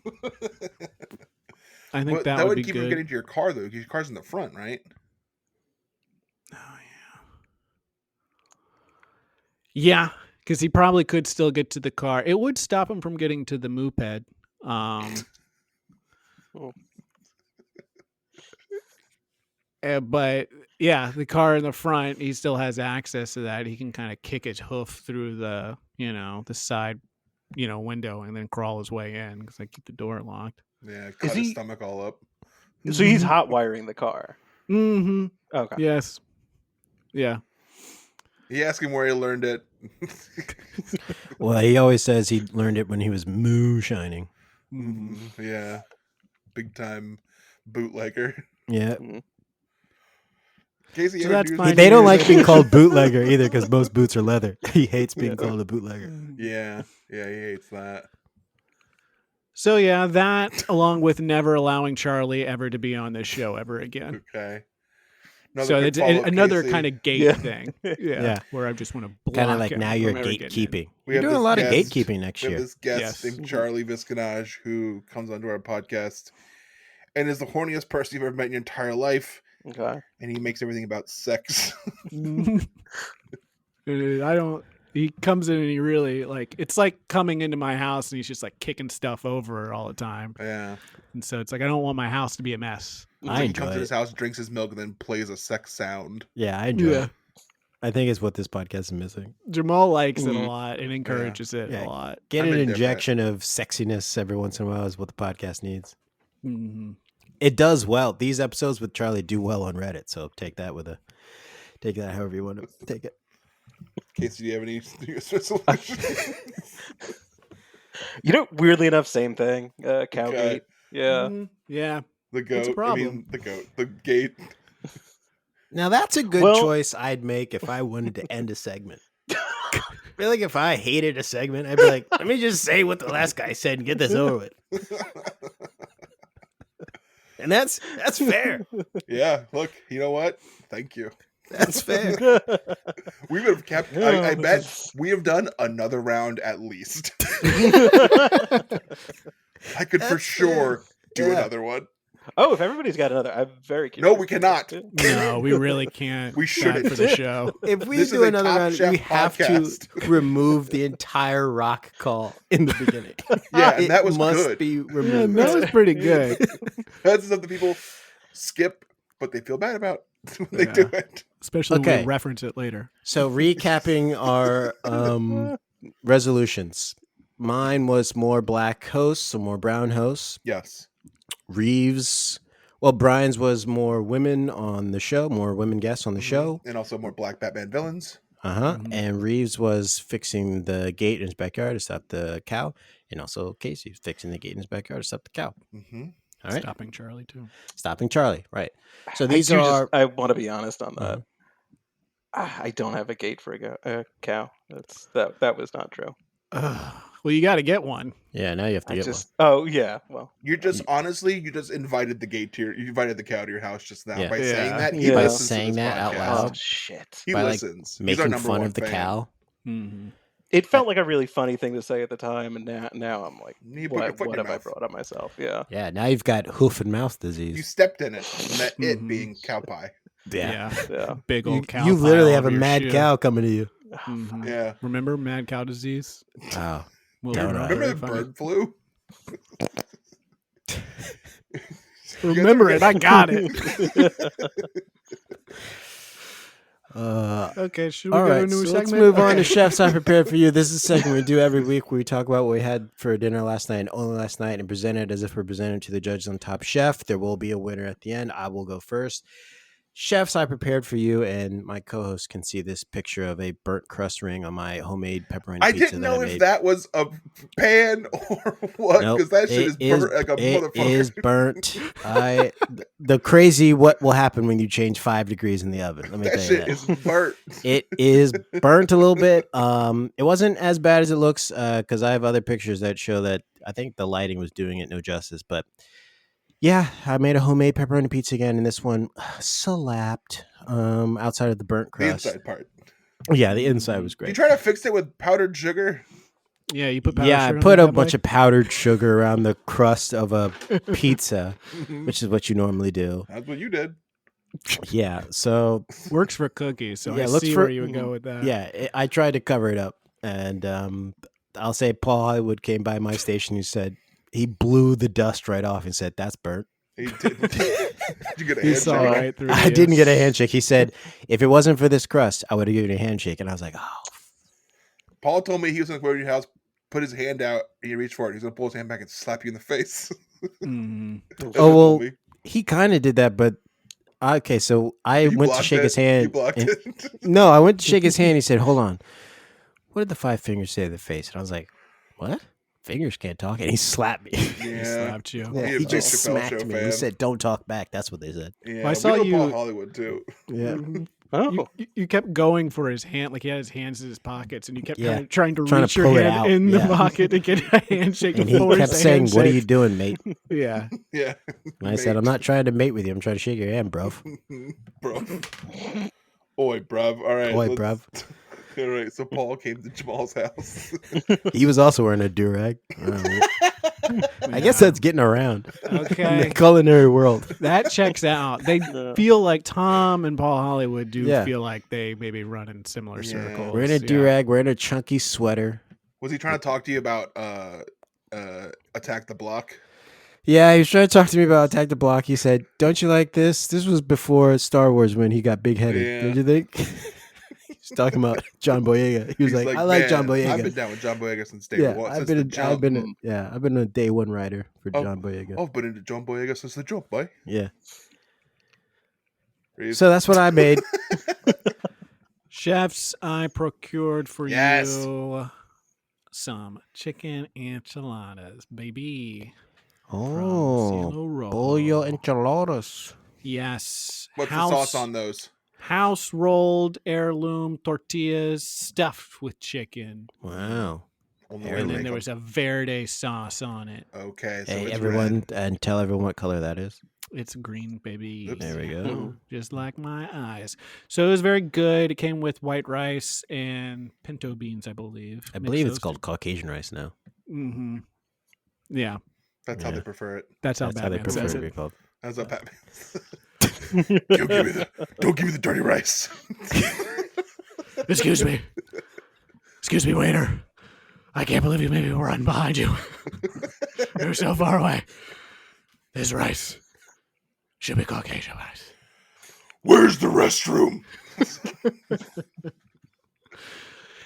I think Well, that would be keep good. him getting to your car though, because your car's in the front, right? Oh yeah. Yeah, because he probably could still get to the car. It would stop him from getting to the moped. Oh. But yeah, the car in the front, he still has access to that. He can kind of kick his hoof through the, the side, window and then crawl his way in because I keep the door locked. Yeah, cut his he- stomach all up. So he's hot wiring the car. Mm-hmm. Okay. Yes. Yeah. You ask him where he learned it. Well, he always says he learned it when he was moonshining. Yeah, big time bootlegger. Yeah. Casey, So ever that's do- fine. They don't like being called bootlegger either because most boots are leather. He hates being called a bootlegger. Yeah, he hates that. So yeah, that along with never allowing Charlie ever to be on this show ever again. Okay. So quick it's follow-up, another Casey. kind of gate Yeah. thing. Yeah. Where I just want to block Kind of like him now from you're ever getting in. gatekeeping. We You're have doing a this lot of guest- gatekeeping next We have year. this guest Yes. named Charlie Visconage who comes onto our podcast and is the horniest person you've ever met in your entire life. Okay. And he makes everything about sex. I don't. He comes in and he really like it's like coming into my house and he's just like kicking stuff over all the time. Yeah. And so it's like I don't want my house to be a mess. I He comes enjoy to his it. house, drinks his milk, and then plays a sex sound. Yeah, I enjoy Yeah. it. I think it's what this podcast is missing. Jamal likes it a lot and encourages it Yeah. a lot. Get I'm an indifferent. injection of sexiness every once in a while is what the podcast needs. Mhm. It does well. These episodes with Charlie do well on Reddit, so take that however you want to take it. Casey, do you have any New Year's resolutions? Weirdly enough, same thing. Cowgate. Yeah. Mhm. Yeah. The goat. What's the problem? I mean, the goat. The gate. Now that's a good Well- choice I'd make if I wanted to end a segment. I feel like if I hated a segment, I'd be like, let me just say what the last guy said and get this over with. And that's fair. Yeah. Look, you know what? Thank you. That's fair. We would have kept. I bet we have done another round at least. I could for That's sure do Yeah. another one. Oh, if everybody's got another, I'm very curious. No, we cannot. No, we really can't. We Bad shouldn't. for the show. If we This do is a another Top round, Chef we have podcast. to remove the entire rock call in the beginning. Yeah, and that was must good. be Yeah, removed. that was pretty good. That's something people skip, but they feel bad about when they Yeah. do it. Especially when Okay. we reference it later. So recapping our resolutions. Mine was more black hosts, so more brown hosts. Yes. Brian's was more women on the show, more women guests on the show. And also more black Batman villains. Mhm. And Reeves was fixing the gate in his backyard to stop the cow. And also Casey fixing the gate in his backyard to stop the cow. Mm-hmm. All right. Stopping Charlie too. Stopping Charlie. Right. So these I want to be honest on that. Uh-huh. I don't have a gate for a cow. That was not true. Well, you got to get one. Yeah, now you have to I get just. Oh yeah. Well. You're just honestly, you just invited you invited the cow to your house just now Yeah. by Yeah. saying that. Yeah. By listens to saying this that out podcast. loud. Oh shit. He By, like, listens. He's our making number fun one of the fan. cow. Mm-hmm. It felt like a really funny thing to say at the time, and now I'm like, You put your foot in what your have I mouth. brought on myself? Yeah. Yeah, now you've got hoof and mouth You disease. stepped in it, and that it Mhm. being cow pie. Yeah. Yeah. Big You, old cow. you literally pile have a over your mad shoe. cow coming to you. Mhm. Yeah. Remember mad cow disease? Oh. Will Don't be I? very Remember the funny. bird flu? Remember it. I got it. Okay, should we All go to right, a new so segment? let's move on to Okay. Chefs I Prepared for You. This is a segment we do every week where we talk about what we had for dinner last night and only last night and present it as if we're presenting to the judges on Top Chef. There will be a winner at the end. I will go first. Chefs I Prepared for You, and my co-host can see this picture of a burnt crust ring on my homemade pepperoni I pizza didn't that know I if made. that was a pan or what, Nope, because that shit is it burnt like a it motherfucker. is burnt. The crazy what will happen when you change 5 degrees in the oven. Let me That tell you shit that. is burnt. It is burnt a little bit. It wasn't as bad as it looks because I have other pictures that show that I think the lighting was doing it no justice. But yeah, I made a homemade pepperoni pizza again, and this one slapped outside of the burnt The crust. inside part. Yeah, the inside was Did you great. try to fix it with powdered sugar? Yeah, you put powdered Yeah, I sugar on put that a bad bunch boy? of powdered sugar around the crust of a pizza, which is what you normally do. That's what you did. Yeah, so Works for cookies, so Yeah, I looks see for- where you would go with that. I tried to cover it up, and I'll say Paul Hollywood came by my station. He said he blew the dust right off and said, "That's burnt." He did. Did you get a He saw handshake? right through I you. didn't get a handshake. He said, "If it wasn't for this crust, I would have given you a handshake." And I was like, "Oh, Paul told me he was going to go to your house, put his hand out, and you reach for it. He's going to pull his hand back and slap you in the face. Mhm. That's what he Oh, told well, me. he kind of did that." But okay, so I You went to blocked shake it? his hand. You blocked and- it. No, I went to shake his hand. He said, "Hold on, what did the 5 fingers say to the face?" And I was like, "What? Fingers can't talk." And he slapped me. He Yeah. slapped you. Yeah, He a he Dave just Chappelle smacked show me. He fan. said, "Don't talk back." That's what they said. Yeah, Well, I we saw know you- Paul Hollywood too. Yeah. Oh. You kept going for his hand, like he had his hands in his pockets, and you kept Yeah. kind of trying to Trying to reach your pull it hand out, in the yeah. pocket to get a handshake. And to he force kept a saying, "What are you handshake. doing, mate?" Yeah. Yeah. And I said, "I'm not trying to mate with you. I'm trying to shake your hand, bro." Bro. Oi, bruv. All right. Oi, let's- bruv. All right. So Paul came to Jamal's house. He was also wearing a do-rag. I guess that's getting around in Okay. the culinary world. That checks out. They Yeah. feel like Tom and Paul Hollywood do Yeah. feel like they maybe run in similar Yeah. circles. We're in a Yeah. do-rag. We're in a chunky sweater. Was he trying to talk to you about Attack the Block? Yeah, he was trying to talk to me about Attack the Block. He said, "Don't you like this? This was before Star Wars when he got big-headed. Yeah. Don't you think?" He's talking about John Boyega. He was He's like, "I like John "Man, I've Boyega." been down with John Boyega since day Yeah, one. I've Since been, the a, jump. I've been a day one writer for Oh, John Boyega. I've been into John Boyega since the jump, boy. Yeah. Reed. So that's what I made. Chefs, I procured for Yes. you some chicken enchiladas, baby. From Oh, Cielo Rojo. pollo enchiladas. Yes. What's the sauce on those? House rolled heirloom tortillas stuffed with chicken. Wow. Only way to And then make there 'em. was a verde sauce on it. Okay, so Hey, it's everyone, red. and tell everyone what color that is. It's green, baby. Oops. There we go. Mhm. Just like my eyes. So it was very good. It came with white rice and pinto beans, I believe. I believe it's called Caucasian rice now. Mm-hmm. Yeah, That's how Yeah. they prefer it. that's how That's how they Batman prefer says it to it. be called. That's how Batman. Don't give me the dirty rice. Excuse me. Excuse me, waiter. I can't believe you made me run behind you. You're so far away. This rice should be Caucasian rice. Where's the restroom?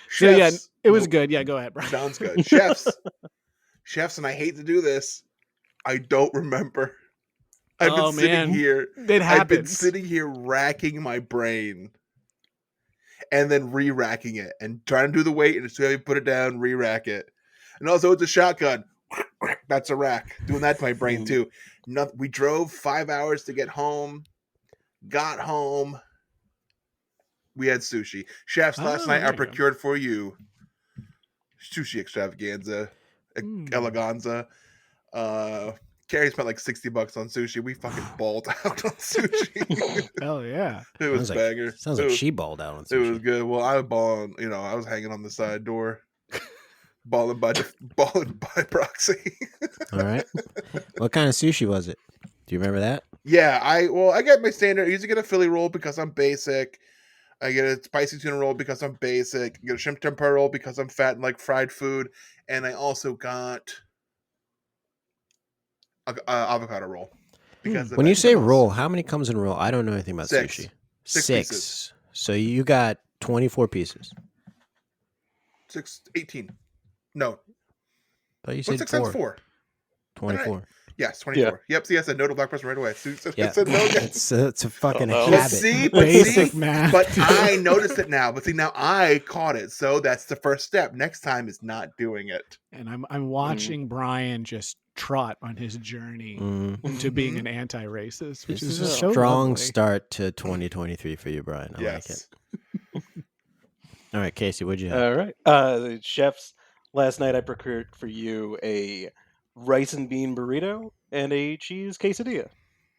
So yeah, Chefs- it was Nope. good. Yeah, go ahead, Brian. Sounds good. Chefs, and I hate to do this. I don't remember. I've Oh, been sitting man. here. It I've been happens. sitting here racking my brain and then re-racking it and trying to do the weight and as soon as you put it down, re-rack it. And also it's a shotgun. That's a rack. Doing that to my brain too. We drove 5 hours to get home. Got home. We had sushi. Chefs, last Oh, night there I you go. procured for you sushi extravaganza, eleganza. Carrie spent like $60 on sushi. We fucking balled out on sushi. Hell yeah. It was banger. Sounds It like was- she balled out on It was sushi. good. Well, I was balling. I was hanging on the side door, balling by proxy. All right. What kind of sushi was it? Do you remember that? Yeah, I get my standard. I usually get a Philly roll because I'm basic. I get a spicy tuna roll because I'm basic. I get a shrimp tempura roll because I'm fat and like fried food. And I also got a avocado roll. Because of When you say vegetables. roll, how many comes in roll? I don't know anything about 6. sushi. 6 pieces. So you got 24 pieces. 18. No. But you What's said 6 times 4. 4? 24. Yes, 24. Yep, see, I said no to black person right away. I Yeah. said no again. It's a fucking Oh, no. But habit. see, Basic math. But I noticed it now. But see, now I caught it. So that's the first step. Next time is not doing it. And I'm watching Brian just trot on his journey Mm. into being an anti-racist, which This is is a just so strong lovely. start to 2023 for you, Brian. I like it. Yes. All right, Casey, what'd you have? All right. Chefs, last night I procured for you a rice and bean burrito and a cheese quesadilla.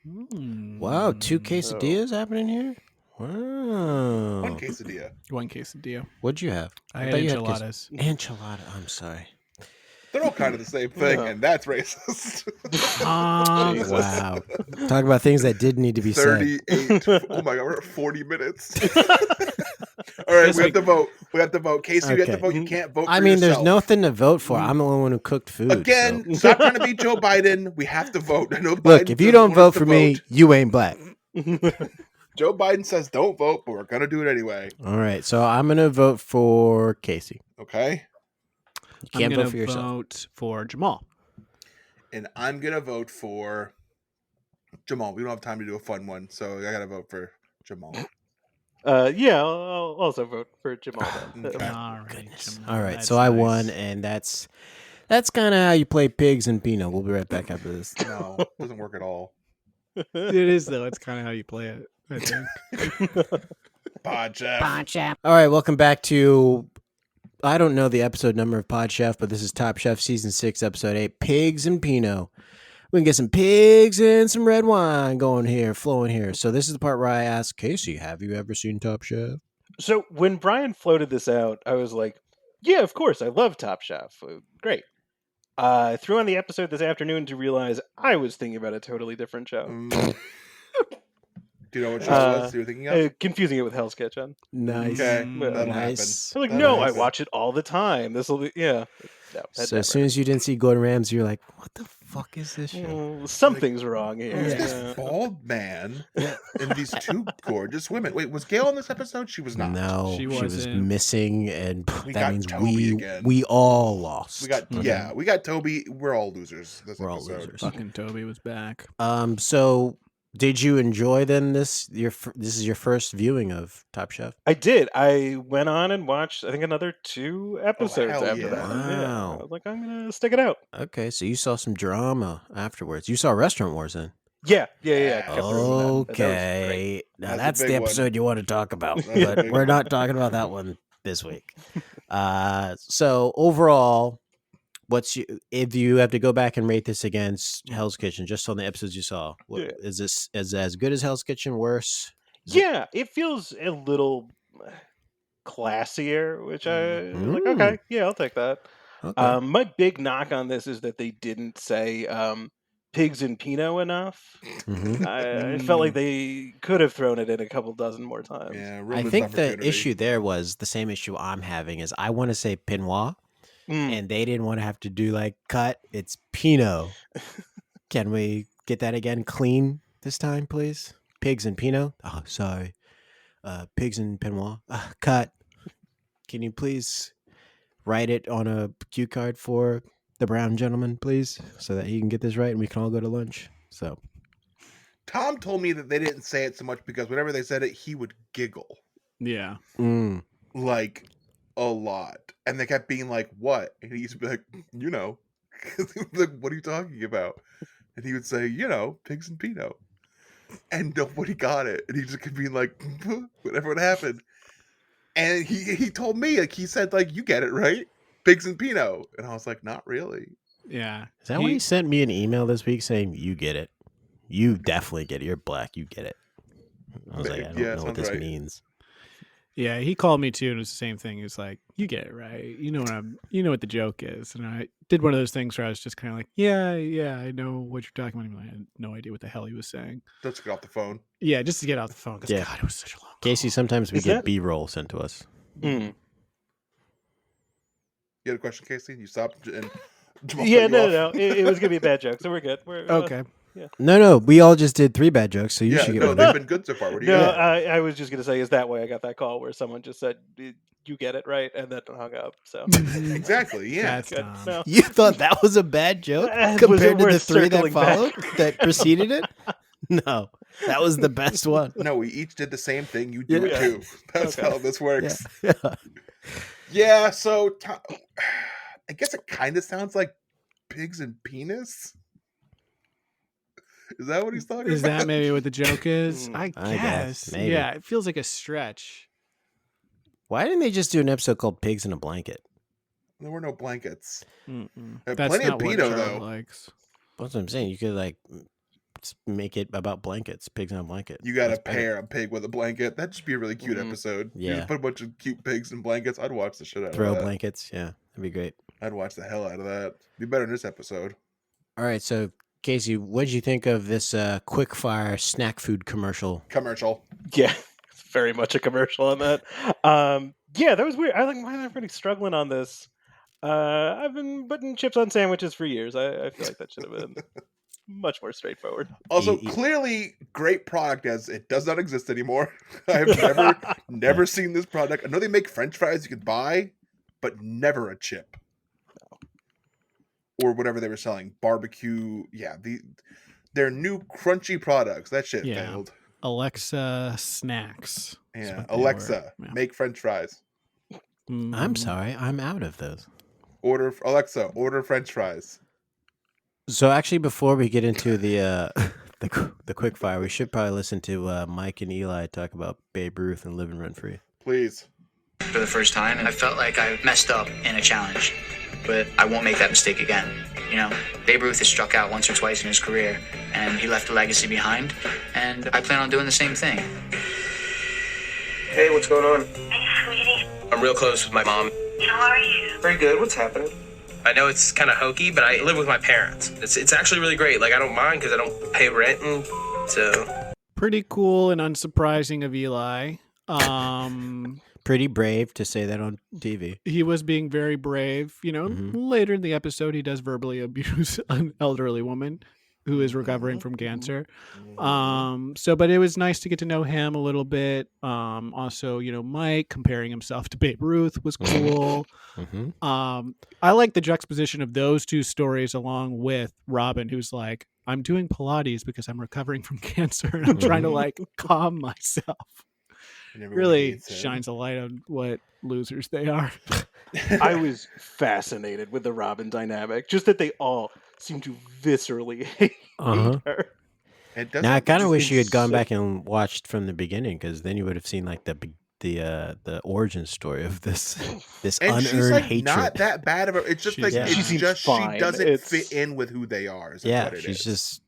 Wow, 2 Mm. quesadillas happening here? Wow. One quesadilla. One quesadilla. What'd you have? I had thought you had enchiladas. Enchilada. I'm sorry. They're all kind of the same thing, Yeah. and that's racist. Jesus. Wow. Talk about things that did need to be said. 38. Oh my god, we're at 40 minutes. All right, Just we have like- to vote. We have to vote. Casey, you have to Okay. vote. You can't vote for I mean, there's yourself. nothing to vote for. I'm the only one who cooked food. Again, so- stop trying to be Joe Biden. We have to vote. I know Look, Biden if you doesn't don't want us vote to for me, you ain't black. Joe Biden says don't vote, but we're gonna do it anyway. All right, so I'm gonna vote for Casey. Okay? You I'm can't gonna vote for yourself. vote for Jamal. And I'm gonna vote for Jamal. We don't have time to do a fun one, so I gotta vote for Jamal. Yeah, I'll also vote for Jamal. Then. Okay. All right, Goodness. Jamal, All right, that's so I nice. won, and that's kind of how you play pigs and Pinot. We'll be right back after this. No, doesn't work at all. It is though. It's kind of how you play it. I think. Pod Chef. All right, welcome back to, I don't know the episode number of Pod Chef, but this is Top Chef Season 6, Episode 8, Pigs and Pinot. We can get some pigs and some red wine going here, flowing here. So this is the part where I ask, Casey, have you ever seen Top Chef? So when Brian floated this out, I was like, yeah, of course. I love Top Chef. Great. I threw on the episode this afternoon to realize I was thinking about a totally different show. Do you know what show it was you were thinking of? Confusing it with Hell's Kitchen. Nice. Okay, Well, that'll nice. I'm like, That'll no, I happen. watch it all the time. This will be, yeah. No, So as soon as you didn't see Gordon Ramsay, you're like, what the fuck is this show? something's wrong here. Who's Yeah. this bald man and these two gorgeous women? Wait, was Gail in this episode? She was not. No, She she was wasn't. missing, and We that got means Toby again. we all lost. We got we got Toby. We're all losers this We're all episode. losers. Fucking Toby was back. So did you enjoy then this is your first viewing of Top Chef? I did. I went on and watched, I think, another 2 episodes hell after yeah. that. Yeah. Wow. I was like, I'm going to stick it out. Okay, so you saw some drama afterwards. You saw Restaurant Wars then. Yeah. Kept through that. That was great. Okay. Now That's a that's the big one. episode you want to talk about, That's a but big we're one. not talking about that one this week. So overall, if you have to go back and rate this against Hell's Kitchen just on the episodes you saw? Yeah. Is this as good as Hell's Kitchen? Worse? Yeah, it feels a little classier, which I was like, okay, yeah, I'll take that. Okay. My big knock on this is that they didn't say pigs and Pinot enough. Mhm. I felt like they could have thrown it in a couple dozen more times. Yeah, I Roman's think the opportunity. issue there was the same issue I'm having is I want to say Pinois, and they didn't want to have to do like cut. It's Pinot. Can we get that again clean this time, please? Pigs and Pinot. Oh, sorry. Pigs and Pinois. Cut. Can you please write it on a cue card for the brown gentleman, please, so that he can get this right and we can all go to lunch? So Tom told me that they didn't say it so much because whenever they said it, he would giggle Yeah. like a lot, and they kept being like, "What?" And he used to be like, "You know," like, "What are you talking about?" And he would say, "You know, pigs and Pinot," and nobody got it, and he just kept being like, "Whatever would happen." And he told me, like, he said, like, "You get it right, pigs and Pinot," and I was like, "Not really." Yeah. is that why he sent me an email this week saying you get it? You definitely get it. You're black. You get it. I was like, I don't Yeah, know what sounds this right. means. Yeah, he called me too, and it was the same thing. He was like, "You get it right. You know what the joke is." And I did one of those things where I was just kind of like, "Yeah, I know what you're talking about." I had no idea what the hell he was saying. Let's get off the phone. Yeah, just to get off the phone because Yeah. God, it was such a long. Casey, sometimes we Is get that- B-roll sent to us. You had a question, Casey? You stopped and Jamal Yeah, cut you no. off? It was gonna be a bad joke, so we're good. We're Okay. No, we all just did 3 bad jokes, so you Yeah, should get no, one. they've been good so far. What do you No, got? I was just gonna say, is that way I got that call where someone just said, "You get it right," and then hung up. So Exactly. Yeah. That's good. dumb. No. You thought that was a bad joke Was it compared to the worth 3 that circling back? followed, that preceded it? No, that was the best one. No, we each did the same thing. You do it Yeah. too. That's Okay. how this works. Yeah. Yeah. So I guess it kind of sounds like pigs and penis. Is that what he's talking Is about? that maybe what the joke is? I I guess, guess. maybe. Yeah, it feels like a stretch. Why didn't they just do an episode called Pigs in a Blanket? There were no blankets. Mm-mm. Have That's plenty of not what Pinot, Charles though. likes. That's what I'm saying. You could like make it about blankets, pigs on a blanket. You got to That's better. pair a pig with a blanket. That'd just be a really cute Mhm. episode. You Yeah. just put a bunch of cute pigs in blankets. I'd watch the shit out Throw of that. blankets. Yeah, that'd be great. I'd watch the hell out of that. Be better in this episode. All right, so Casey, what did you think of this quick fire snack food commercial? Commercial. Yeah, it's very much a commercial on that. Yeah, that was weird. I like why am I pretty struggling on this? I've been putting chips on sandwiches for years. I feel like that should have been much more straightforward. Also, E- clearly great product as it does not exist anymore. I've never seen this product. I know they make French fries you could buy, but never a chip. Or whatever they were selling. Barbecue. Yeah, their new crunchy products. That shit Yeah. failed. Alexa snacks. is Yeah. what they Alexa, were. Yeah. make French fries. I'm sorry, I'm out of those. Alexa, order French fries. So actually, before we get into the the quick fire, we should probably listen to Mike and Eli talk about Babe Ruth and living rent free. Please. For the first time, and I felt like I messed up in a challenge, but I won't make that mistake again. You know, Babe Ruth has struck out once or twice in his career, and he left a legacy behind, and I plan on doing the same thing. Hey, what's going on? Hey, sweetie. I'm real close with my mom. How are you? Very good. What's happening? I know it's kind of hokey, but I live with my parents. It's actually really great. Like, I don't mind because I don't pay rent, and so... Pretty cool and unsurprising of Eli. Pretty brave to say that on TV. He was being very brave. You know, later in the episode, he does verbally abuse an elderly woman who is recovering from cancer. But it was nice to get to know him a little bit. Also, you know, Mike comparing himself to Babe Ruth was cool. I like the juxtaposition of those two stories along with Robin, who's like, I'm doing Pilates because I'm recovering from cancer and I'm trying to like calm myself. Really shines a light on what losers they are. I was fascinated with the Robin dynamic, just that they all seem to viscerally hate her. Now I kind of wish you had gone back and watched from the beginning, because then you would have seen like the origin story of this and unearned she's like hatred. not that bad of a. It's just she doesn't fit in with who they are. She's just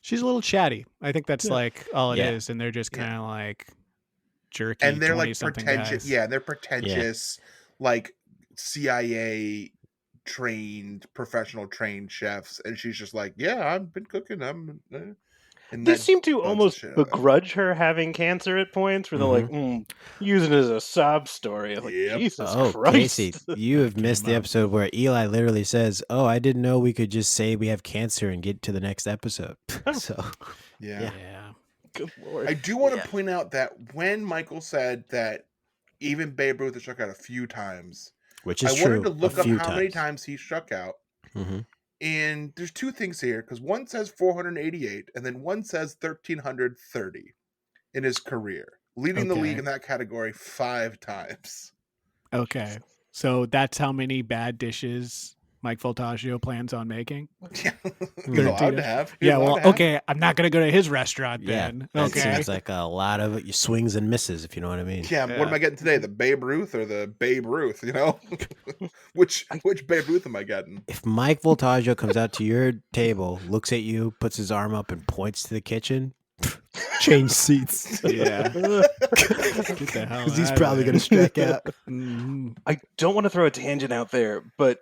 she's a little chatty. I think that's like all it is, and they're just kind of like jerky, and they're like guys. pretentious. Yeah, they're pretentious, like CIA trained, professional trained chefs, and she's just like, yeah, I've been cooking. They seem to almost begrudge her having cancer at points, where they're like, using it as a sob story. I'm like, Jesus Christ. Casey, you have missed the episode where Eli literally says, "Oh, I didn't know we could just say we have cancer and get to the next episode." So, yeah. Good Lord. I do want to point out that when Michael said that even Babe Ruth has struck out a few times, which is I true, wanted to look up how many times times he struck out. And there's two things here, because one says 488 and then one says 1,330 in his career, leading the league in that category 5 times. Okay. So that's how many bad dishes Mike Voltaggio plans on making? Yeah. He's allowed to have. Okay. I'm not going to go to his restaurant then. That seems like a lot of swings and misses, if you know what I mean. Yeah. What am I getting today? The Babe Ruth or the Babe Ruth, you know? Which Babe Ruth am I getting? If Mike Voltaggio comes out to your table, looks at you, puts his arm up and points to the kitchen, change seats. Yeah. Because he's probably going to strike out. I don't want to throw a tangent out there, but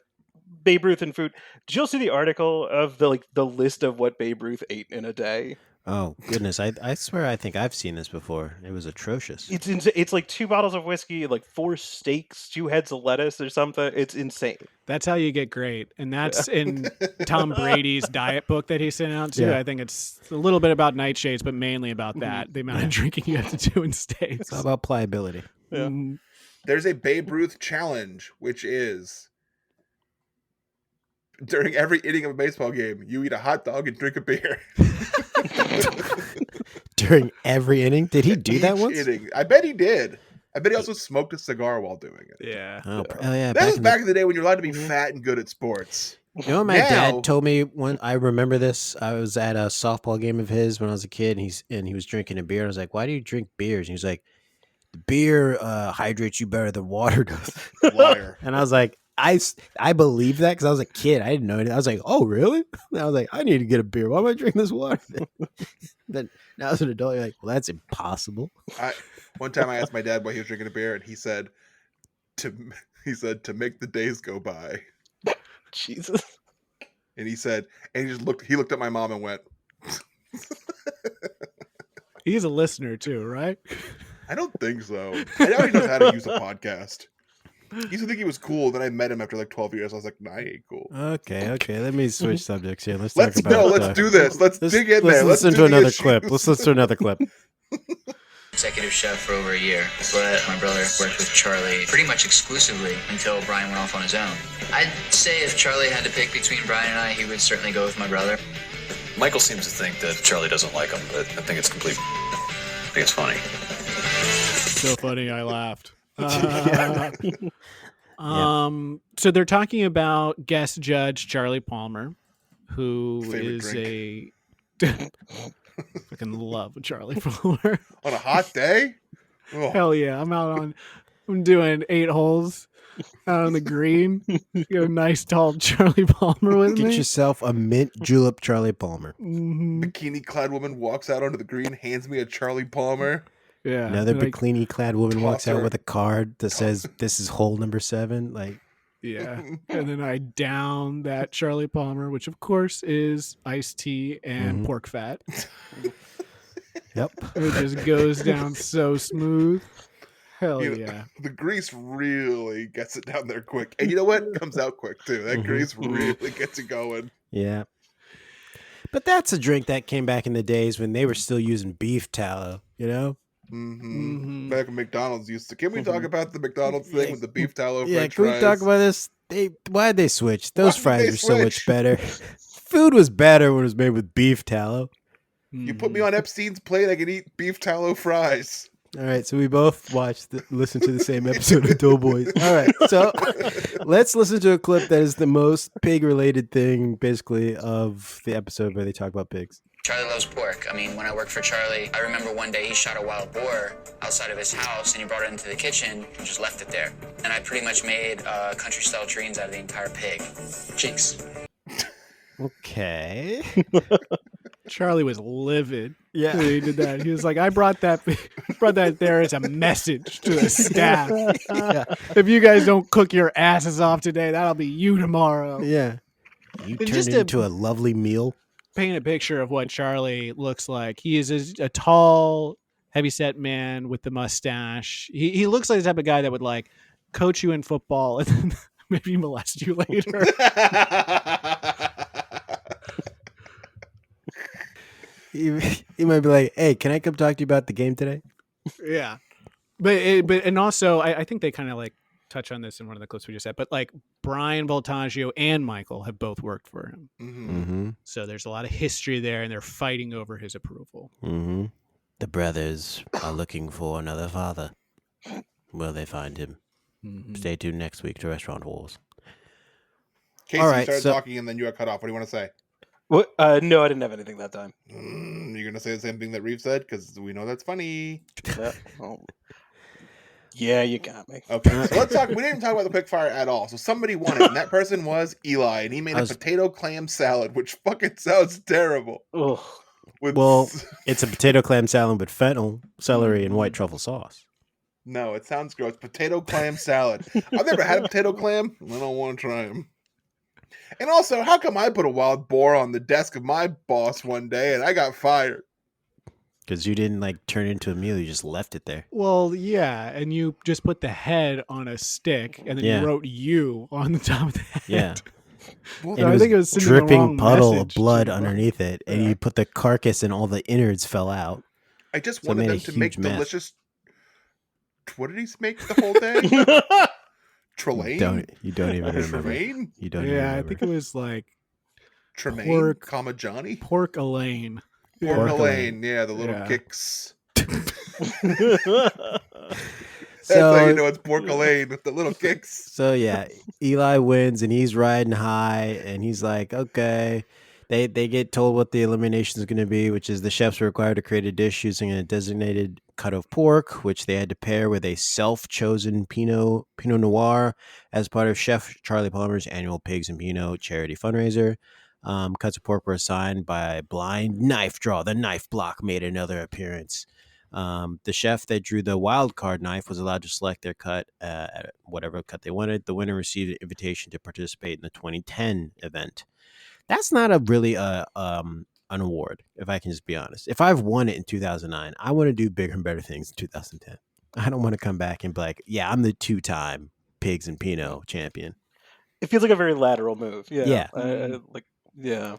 Babe Ruth and food. Did you all see the article of the list of what Babe Ruth ate in a day? Oh goodness! I swear I think I've seen this before. It was atrocious. It's like 2 bottles of whiskey, like 4 steaks, 2 heads of lettuce or something. It's insane. That's how you get great, and that's in Tom Brady's diet book that he sent out too. Yeah. I think it's a little bit about nightshades, but mainly about that, the amount of drinking you have to do in steaks. It's all about pliability. Yeah. There's a Babe Ruth challenge, which is during every inning of a baseball game, you eat a hot dog and drink a beer. During every inning? Did he do that once? Inning. I bet he did. I bet he also smoked a cigar while doing it. Yeah. Oh yeah. That was back in the day when you're allowed to be fat and good at sports. You know what my dad told me when I remember this? I was at a softball game of his when I was a kid, and he was drinking a beer. And I was like, "Why do you drink beers?" And he was like, "The beer hydrates you better than water does." Liar. And I was like, I believe that because I was a kid. I didn't know it. I was like, "Oh, really?" And I was like, "I need to get a beer. Why am I drinking this water?" Then now as an adult, you're like, "Well, that's impossible." One time I asked my dad why he was drinking a beer, and he said to make the days go by. Jesus. And he said, and he looked at my mom and went. He's a listener too, right? I don't think so. I know he knows how to use a podcast. He used to think he was cool. Then I met him after like 12 years. I was like, nah, I ain't cool. Okay. Let me switch subjects here. Let's do this. Let's dig in there. Let's listen to another clip. Let's listen to another clip. Executive chef for over a year, but my brother worked with Charlie pretty much exclusively until Brian went off on his own. I'd say if Charlie had to pick between Brian and I, he would certainly go with my brother. Michael seems to think that Charlie doesn't like him, but I think it's complete. I think it's funny. So funny, I laughed. So they're talking about guest judge Charlie Palmer, who is a fucking love Charlie Palmer. On a hot day? Oh. Hell yeah. I'm doing 8 holes out on the green. Got a nice tall Charlie Palmer with me. Get yourself a mint julep Charlie Palmer. Bikini clad woman walks out onto the green, hands me a Charlie Palmer. Yeah. Another bikini clad woman walks out with a card that says, "This is hole number 7." Like, Yeah. And then I down that Charlie Palmer, which of course is iced tea and pork fat. Yep. It just goes down so smooth. Hell You know, yeah. the grease really gets it down there quick. And you know what? It comes out quick too. That grease really gets it going. Yeah. But that's a drink that came back in the days when they were still using beef tallow, you know? Back when McDonald's used to. Can we talk about the McDonald's thing with the beef tallow French can we fries? talk about this? Why'd they switch? Those Why did fries they were so much switch? better. Food was better when it was made with beef tallow. You put me on Epstein's plate, I can eat beef tallow fries. All right, so we both listened to the same episode of Doughboys. All right, so let's listen to a clip that is the most pig-related thing, basically, of the episode where they talk about pigs. Charlie loves pork. I mean, when I worked for Charlie, I remember one day he shot a wild boar outside of his house and he brought it into the kitchen and just left it there. And I pretty much made country-style terrines out of the entire pig. Cheeks. Okay. Charlie was livid. Yeah. When he did that. He was like, I brought that there as a message to the staff. If you guys don't cook your asses off today, that'll be you tomorrow. Yeah. You And turned just it to- into a lovely meal. Paint a picture of what Charlie looks like. He is a tall, heavyset man with the mustache. He looks like the type of guy that would like coach you in football and then maybe molest you later. He might be like, hey, can I come talk to you about the game today? Yeah, but and also I think they kind of like touch on this in one of the clips we just said. But like Brian Voltaggio and Michael have both worked for him, Mm-hmm. so there's a lot of history there, and they're fighting over his approval. Mm-hmm. The brothers are looking for another father. Will they find him? Stay tuned next week to Restaurant Wars. Casey All right, started so- talking and then you got cut off. What do you want to say? What? No, I didn't have anything that time. You're going to say the same thing that Reeve said? Because we know that's funny. Yeah, you got me. Okay, so let's talk. We didn't even talk about the quick fire at all. So somebody won it, and that person was Eli, and he made a potato clam salad, which fucking sounds terrible. Ugh. With Well, it's a potato clam salad with fennel, celery, and white truffle sauce. no, it sounds gross. Potato clam salad. I've never had a potato clam. I don't want to try them. And also, how come I put a wild boar on the desk of my boss one day and I got fired? Because you didn't like turn it into a meal, you just left it there. Well, yeah, and you just put the head on a stick, and then Yeah. you wrote "you" on the top of the head. Yeah. Well, And I it think it was was sending the dripping wrong puddle of message to blood the body. underneath it, and Yeah. you put the carcass and all the innards fell out. I just So it wanted made a them to make huge mess. delicious. What did he make the whole day? Trelane? You don't even remember. Tremaine? You don't even Yeah, I remember. think it was like Tremaine? Pork. Comma Johnny? pork Elaine. Pork Pork Elaine. Yeah, the little Yeah. kicks. That's how you know it's Pork Elaine with the little kicks. So yeah, Eli wins and he's riding high and he's like, okay. They get told what the elimination is going to be, which is the chefs are required to create a dish using a designated cut of pork, which they had to pair with a self-chosen Pinot Noir as part of Chef Charlie Palmer's annual Pigs and Pinot charity fundraiser. Cuts of pork were assigned by blind knife draw. The knife block made another appearance. The chef that drew the wild card knife was allowed to select their cut at whatever cut they wanted. The winner received an invitation to participate in the 2010 event. That's not a really an award, if I can just be honest. If I've won it in 2009, I want to do bigger and better things in 2010. I don't want to come back and be like, yeah, I'm the 2-time Pigs and Pinot champion. It feels like a very lateral move. Yeah. Yeah. Yeah.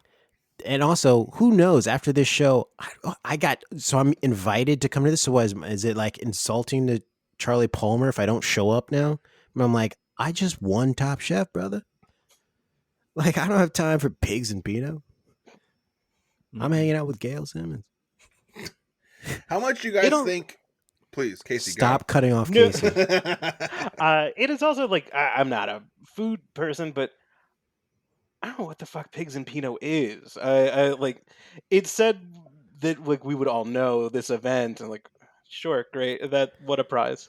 And also, who knows? After this show, I'm invited to come to this. So is it like insulting to Charlie Palmer if I don't show up now? And I'm like, I just won Top Chef, brother. Like, I don't have time for Pigs and Pinot. I'm hanging out with Gail Simmons. How much you guys think? Please, Casey, Stop cutting off No. Casey. It is also like I'm not a food person, but I don't know what the fuck Pigs and Pinot is. I like it said that like we would all know this event and like sure, great. What a prize.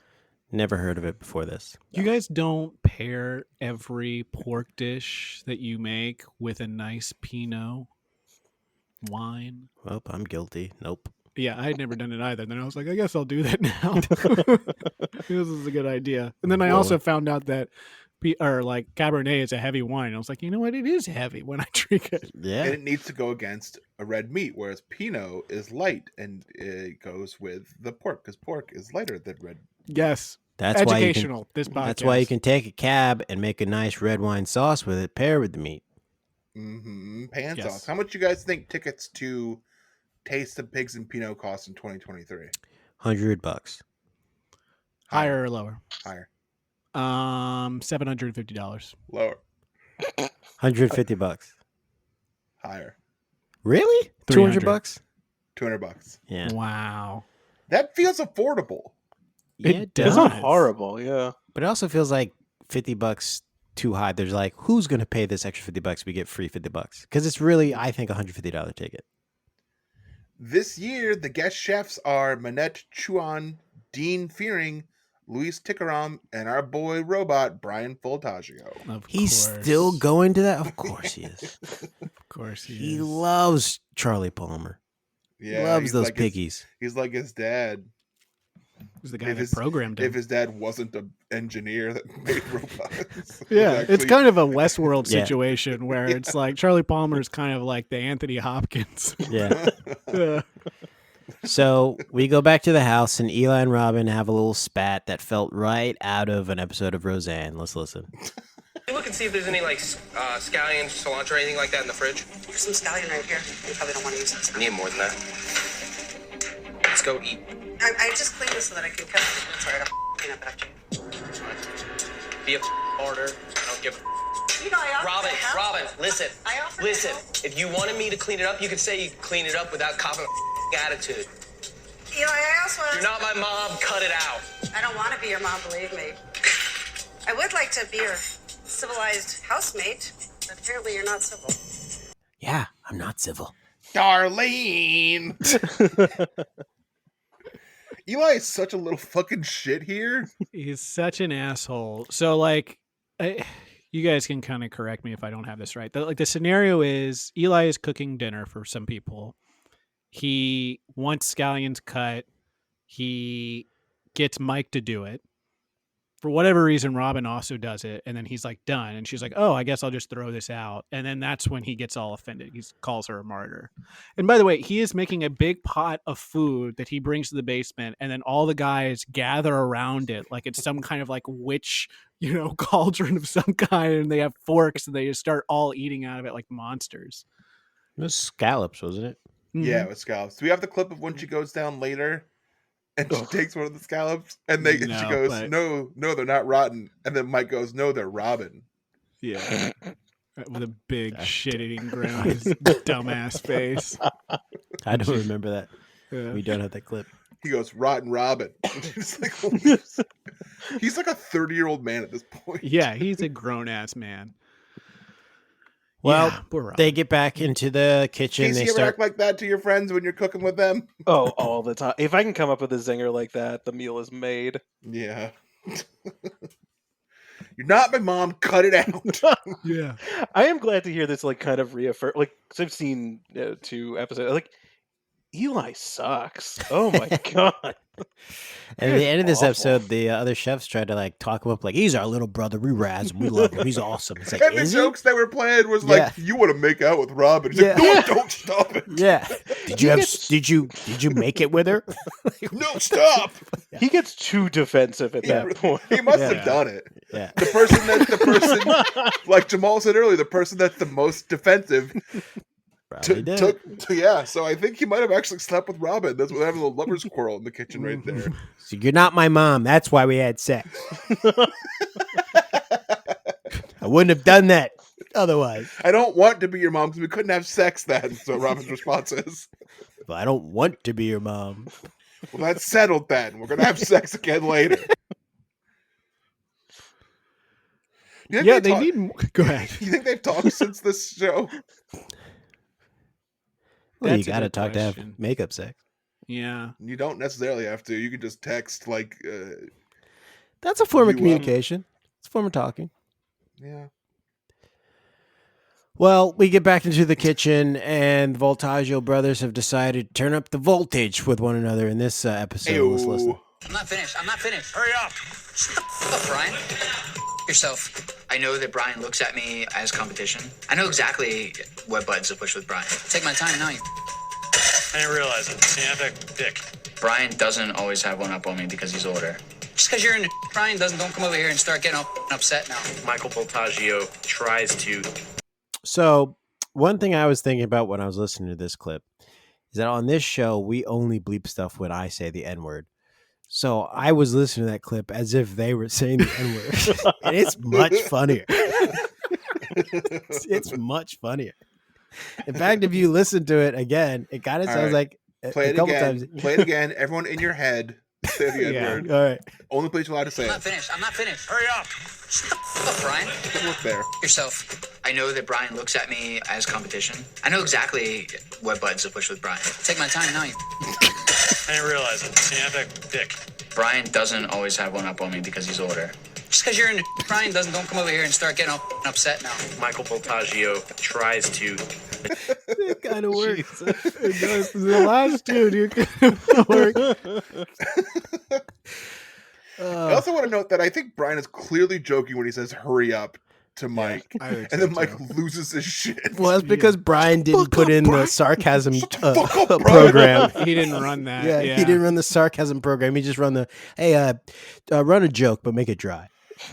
Never heard of it before this. You guys don't pair every pork dish that you make with a nice Pinot wine. Well, I'm guilty. Nope. Yeah, I had never done it either. Then I was like, I guess I'll do that now. This is a good idea. And then I also found out that or like Cabernet is a heavy wine. I was like, you know what? It is heavy when I drink it. Yeah. And it needs to go against a red meat, whereas Pinot is light and it goes with the pork because pork is lighter than red. Yes. That's why you Educational. This podcast. That's why you can take a cab and make a nice red wine sauce with it, pair with the meat. Pan Yes. sauce. How much you guys think tickets to Taste of Pigs and Pinot cost in 2023? $100. Higher or lower? Higher. $750. Lower. $150. Higher. Really? 300. $200? $200. Yeah. Wow. That feels affordable. Yeah, It it does. It's does. not horrible, yeah. But it also feels like $50 too high. There's like, who's going to pay this extra $50? We get free $50 because it's really, I think, $150 ticket. This year, the guest chefs are Manette Chuan, Dean Fearing, Luis Tikaram, and our boy robot, Brian Foltaggio. Of He's course. still going to that? Of course he is. Of course He is. loves Charlie Palmer. Yeah, He loves he's those like piggies. He's like his dad. He's the guy if that his- programmed If him. his dad wasn't an engineer that made robots. Yeah, it's kind of a Westworld Yeah. situation where it's like Charlie Palmer's kind of like the Anthony Hopkins. Yeah. Yeah. So we go back to the house, and Eli and Robin have a little spat that felt right out of an episode of Roseanne. Let's listen. Look and see if there's any like scallion, cilantro, or anything like that in the fridge. There's some scallion right here. You probably don't want to use this. I need more than that. Let's go eat. I just cleaned this so that I can cut it. Sorry, I don't clean up after you. Be a order. I don't give a. You know, I offered Robin, to help. Robin, listen. I offered to Listen, help. if you wanted me to clean it up, you could say you clean it up without copping a attitude. You know, I also You're not my mom, cut it out. I don't want to be your mom, believe me. I would like to be your civilized housemate, but apparently you're not civil. Yeah, I'm not civil. Darlene. Eli is such a little fucking shit here. He's such an asshole. So, like, you guys can kind of correct me if I don't have this right. The scenario is Eli is cooking dinner for some people. He wants scallions cut. He gets Mike to do it. For whatever reason, Robin also does it. And then he's like, done. And she's like, oh, I guess I'll just throw this out. And then that's when he gets all offended. He calls her a martyr. And by the way, he is making a big pot of food that he brings to the basement. And then all the guys gather around it like it's some kind of like witch, cauldron of some kind. And they have forks and they just start all eating out of it like monsters. It was scallops, wasn't it? Yeah, with scallops. Do we have the clip of when she goes down later and she takes one of the scallops and she No, goes, but- no, they're not rotten. And then Mike goes, no, they're Robin. Yeah. With a big shit-eating grin on his dumbass face. I don't remember that. Yeah. We don't have that clip. He goes, rotten Robin. He's like, he's like a 30-year-old man at this point. Yeah, he's a grown-ass man. Well, Yeah, poor Rob. they get back into the kitchen. Casey, They you ever start. act like that to your friends when you're cooking with them? Oh, all the time. If I can come up with a zinger like that, the meal is made. Yeah. You're not my mom. Cut it out. Yeah. I am glad to hear this, like, kind of reaffirm. Like, because I've seen 2 episodes. Like, Eli sucks. Oh my god. And at the end of this Awful. episode, the other chefs tried to like talk him up, like he's our little brother. We razz him. We love him. He's awesome. It's like, And the is he? jokes they were playing was Yeah. like, you want to make out with Robin. He's Yeah. like, no, don't stop it. Yeah. Did you did you make it with her? No, stop. He gets too defensive at that point. He must Yeah. have done it. Yeah. The person, like Jamal said earlier, the person that's the most defensive Probably did. So I think he might have actually slept with Robin. That's what having a little lover's quarrel in the kitchen right there. So you're not my mom. That's why we had sex. I wouldn't have done that otherwise. I don't want to be your mom because we couldn't have sex then. That's what Robin's response is. But I don't want to be your mom. Well, that's settled then. We're gonna have sex again later. You think Yeah, they they talk- need more. Go ahead. You think they've talked since this show? Well, you That's a got to good talk to question. have makeup sex. Yeah. You don't necessarily have to. You can just text like, That's a form of You, communication. It's a form of talking. yeah. Well, we get back into the kitchen, and the Voltaggio brothers have decided to turn up the voltage with one another in this episode. Let's listen. I'm not finished. Hurry up. Shut the f up, Brian. yourself. I know that Brian looks at me as competition. I know exactly what buttons to push with Brian. Take my time now. I didn't realize it. See, I'm that dick. Brian doesn't always have one up on me because he's older. Just because you're in Brian don't come over here and start getting upset now. Michael Voltaggio tries to. So one thing I was thinking about when I was listening to this clip is that on this show, we only bleep stuff when I say the N-word. So I was listening to that clip as if they were saying the N-word. And it's much funnier. It's much funnier. In fact, if you listen to it again, it kind of sounds like Play a it couple again. times. Play it again. Everyone in your head, say the N-word. All right. Only place you're allowed to say I'm it. not finished. Hurry up! Shut the f up, Brian. Don't look there. Yourself. I know that Brian looks at me as competition. I know exactly what buttons to push with Brian. Take my time now. I didn't realize it. See, I'm that dick. Brian doesn't always have one up on me because he's older. Just because you're in Brian don't come over here and start getting upset now. Michael Voltaggio tries to. It kind of works. It does. The last two, dude, work. I also want to note that I think Brian is clearly joking when he says "hurry up" to Mike, and then Mike loses his shit. Well, that's because Brian didn't put in the sarcasm fuck up, program. He didn't run that. Yeah, he didn't run the sarcasm program. He just run the run a joke, but make it dry.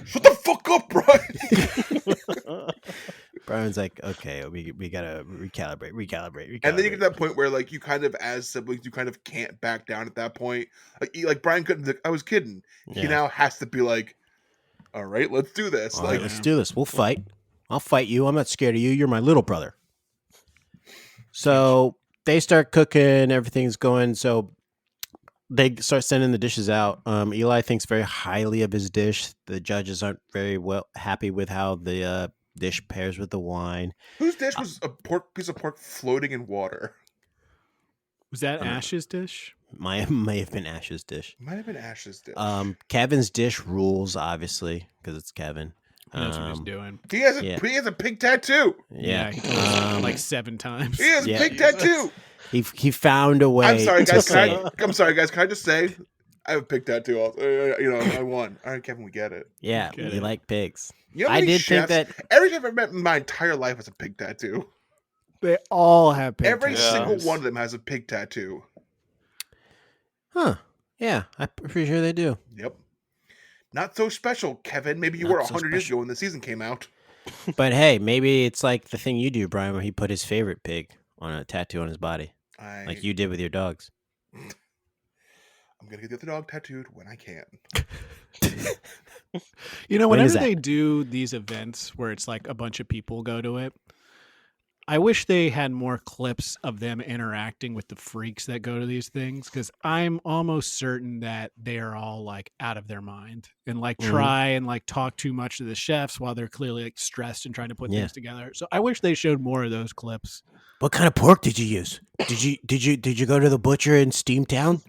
Shut the fuck up, Brian. Brian's like, okay, we gotta recalibrate. And then you get to that point where, like, you kind of, as siblings, you kind of can't back down at that point. Like Brian couldn't. I was kidding. He now has to be like, all right, let's do this. All right, let's do this. We'll fight. I'll fight you. I'm not scared of you. You're my little brother. So they start cooking. Everything's going. So they start sending the dishes out. Eli thinks very highly of his dish. The judges aren't very happy with how the dish pairs with the wine. Whose dish was a piece of pork floating in water? Was that Ash's dish? May have been Ash's dish. Might have been Ash's dish. Kevin's dish rules, obviously, because it's Kevin. He knows what he's doing. He has a pig tattoo. Yeah, he told us like 7 times. He has a pig tattoo. He found a way. I'm sorry, guys. to I'm sorry, guys. Can I just say, I have a pig tattoo. Also. I won. All right, Kevin, we get it. Yeah, you like pigs. You know how I many did chefs, think that every chef I've ever met in my entire life has a pig tattoo. They all have pig Every tattoos. single one of them has a pig tattoo. Huh. Yeah, I'm pretty sure they do. Yep. Not so special, Kevin. Maybe you Not were so 100 years special. ago when the season came out. But hey, maybe it's like the thing you do, Brian, where he put his favorite pig on a tattoo on his body, like you did with your dogs. I'm going to get the other dog tattooed when I can. You know, When is whenever that? they do these events where it's like a bunch of people go to it, I wish they had more clips of them interacting with the freaks that go to these things, because I'm almost certain that they are all like out of their mind and like try and like talk too much to the chefs while they're clearly like stressed and trying to put things together. So I wish they showed more of those clips. What kind of pork did you use? Did you go to the butcher in Steamtown?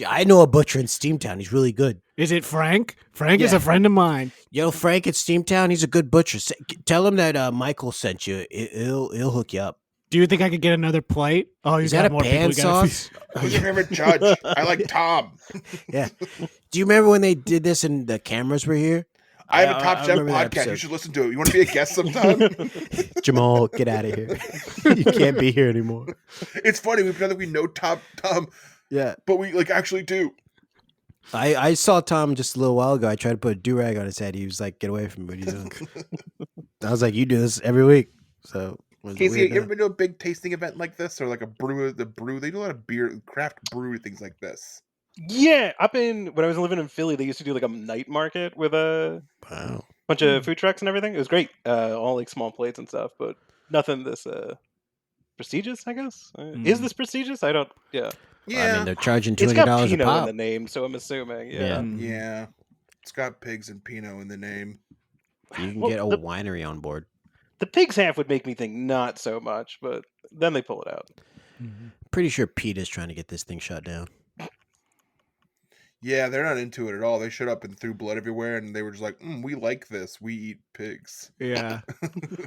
I know a butcher in Steamtown. He's really good. Is it Frank? Frank is a friend of mine. Yo, Frank at Steamtown, he's a good butcher. Tell him that Michael sent you. He'll hook you up. Do you think I could get another plate? Oh, Is that a pan sauce? Who's your favorite judge? I like Tom. Yeah. Do you remember when they did this and the cameras were here? I have a Top Chef remember that podcast. You episode. should listen to it. You want to be a guest sometime? Jamal, get out of here. You can't be here anymore. It's funny. We pretend that we know Tom, Yeah. but we like actually do. I saw Tom just a little while ago. I tried to put a do-rag on his head. He was like, get away from me. What are you doing? I was like, you do this every week. So was it Casey, weird you ever now? been to a big tasting event like this, or like a brew? They do a lot of beer, craft brewery things like this. Yeah, when I was living in Philly, they used to do like a night market with a bunch of food trucks and everything. It was great, all like small plates and stuff, but nothing this prestigious, I guess. Is this prestigious? I don't. Yeah. Yeah, I mean, they're charging It's got $200 a Pinot in pop. the name, so I'm assuming. Yeah. yeah. It's got pigs and Pinot in the name. You can Well, get a the- winery on board. The pigs half would make me think not so much, but then they pull it out. Pretty sure Pete is trying to get this thing shut down. Yeah, they're not into it at all. They showed up and threw blood everywhere, and they were just like, "We like this. We eat pigs." Yeah.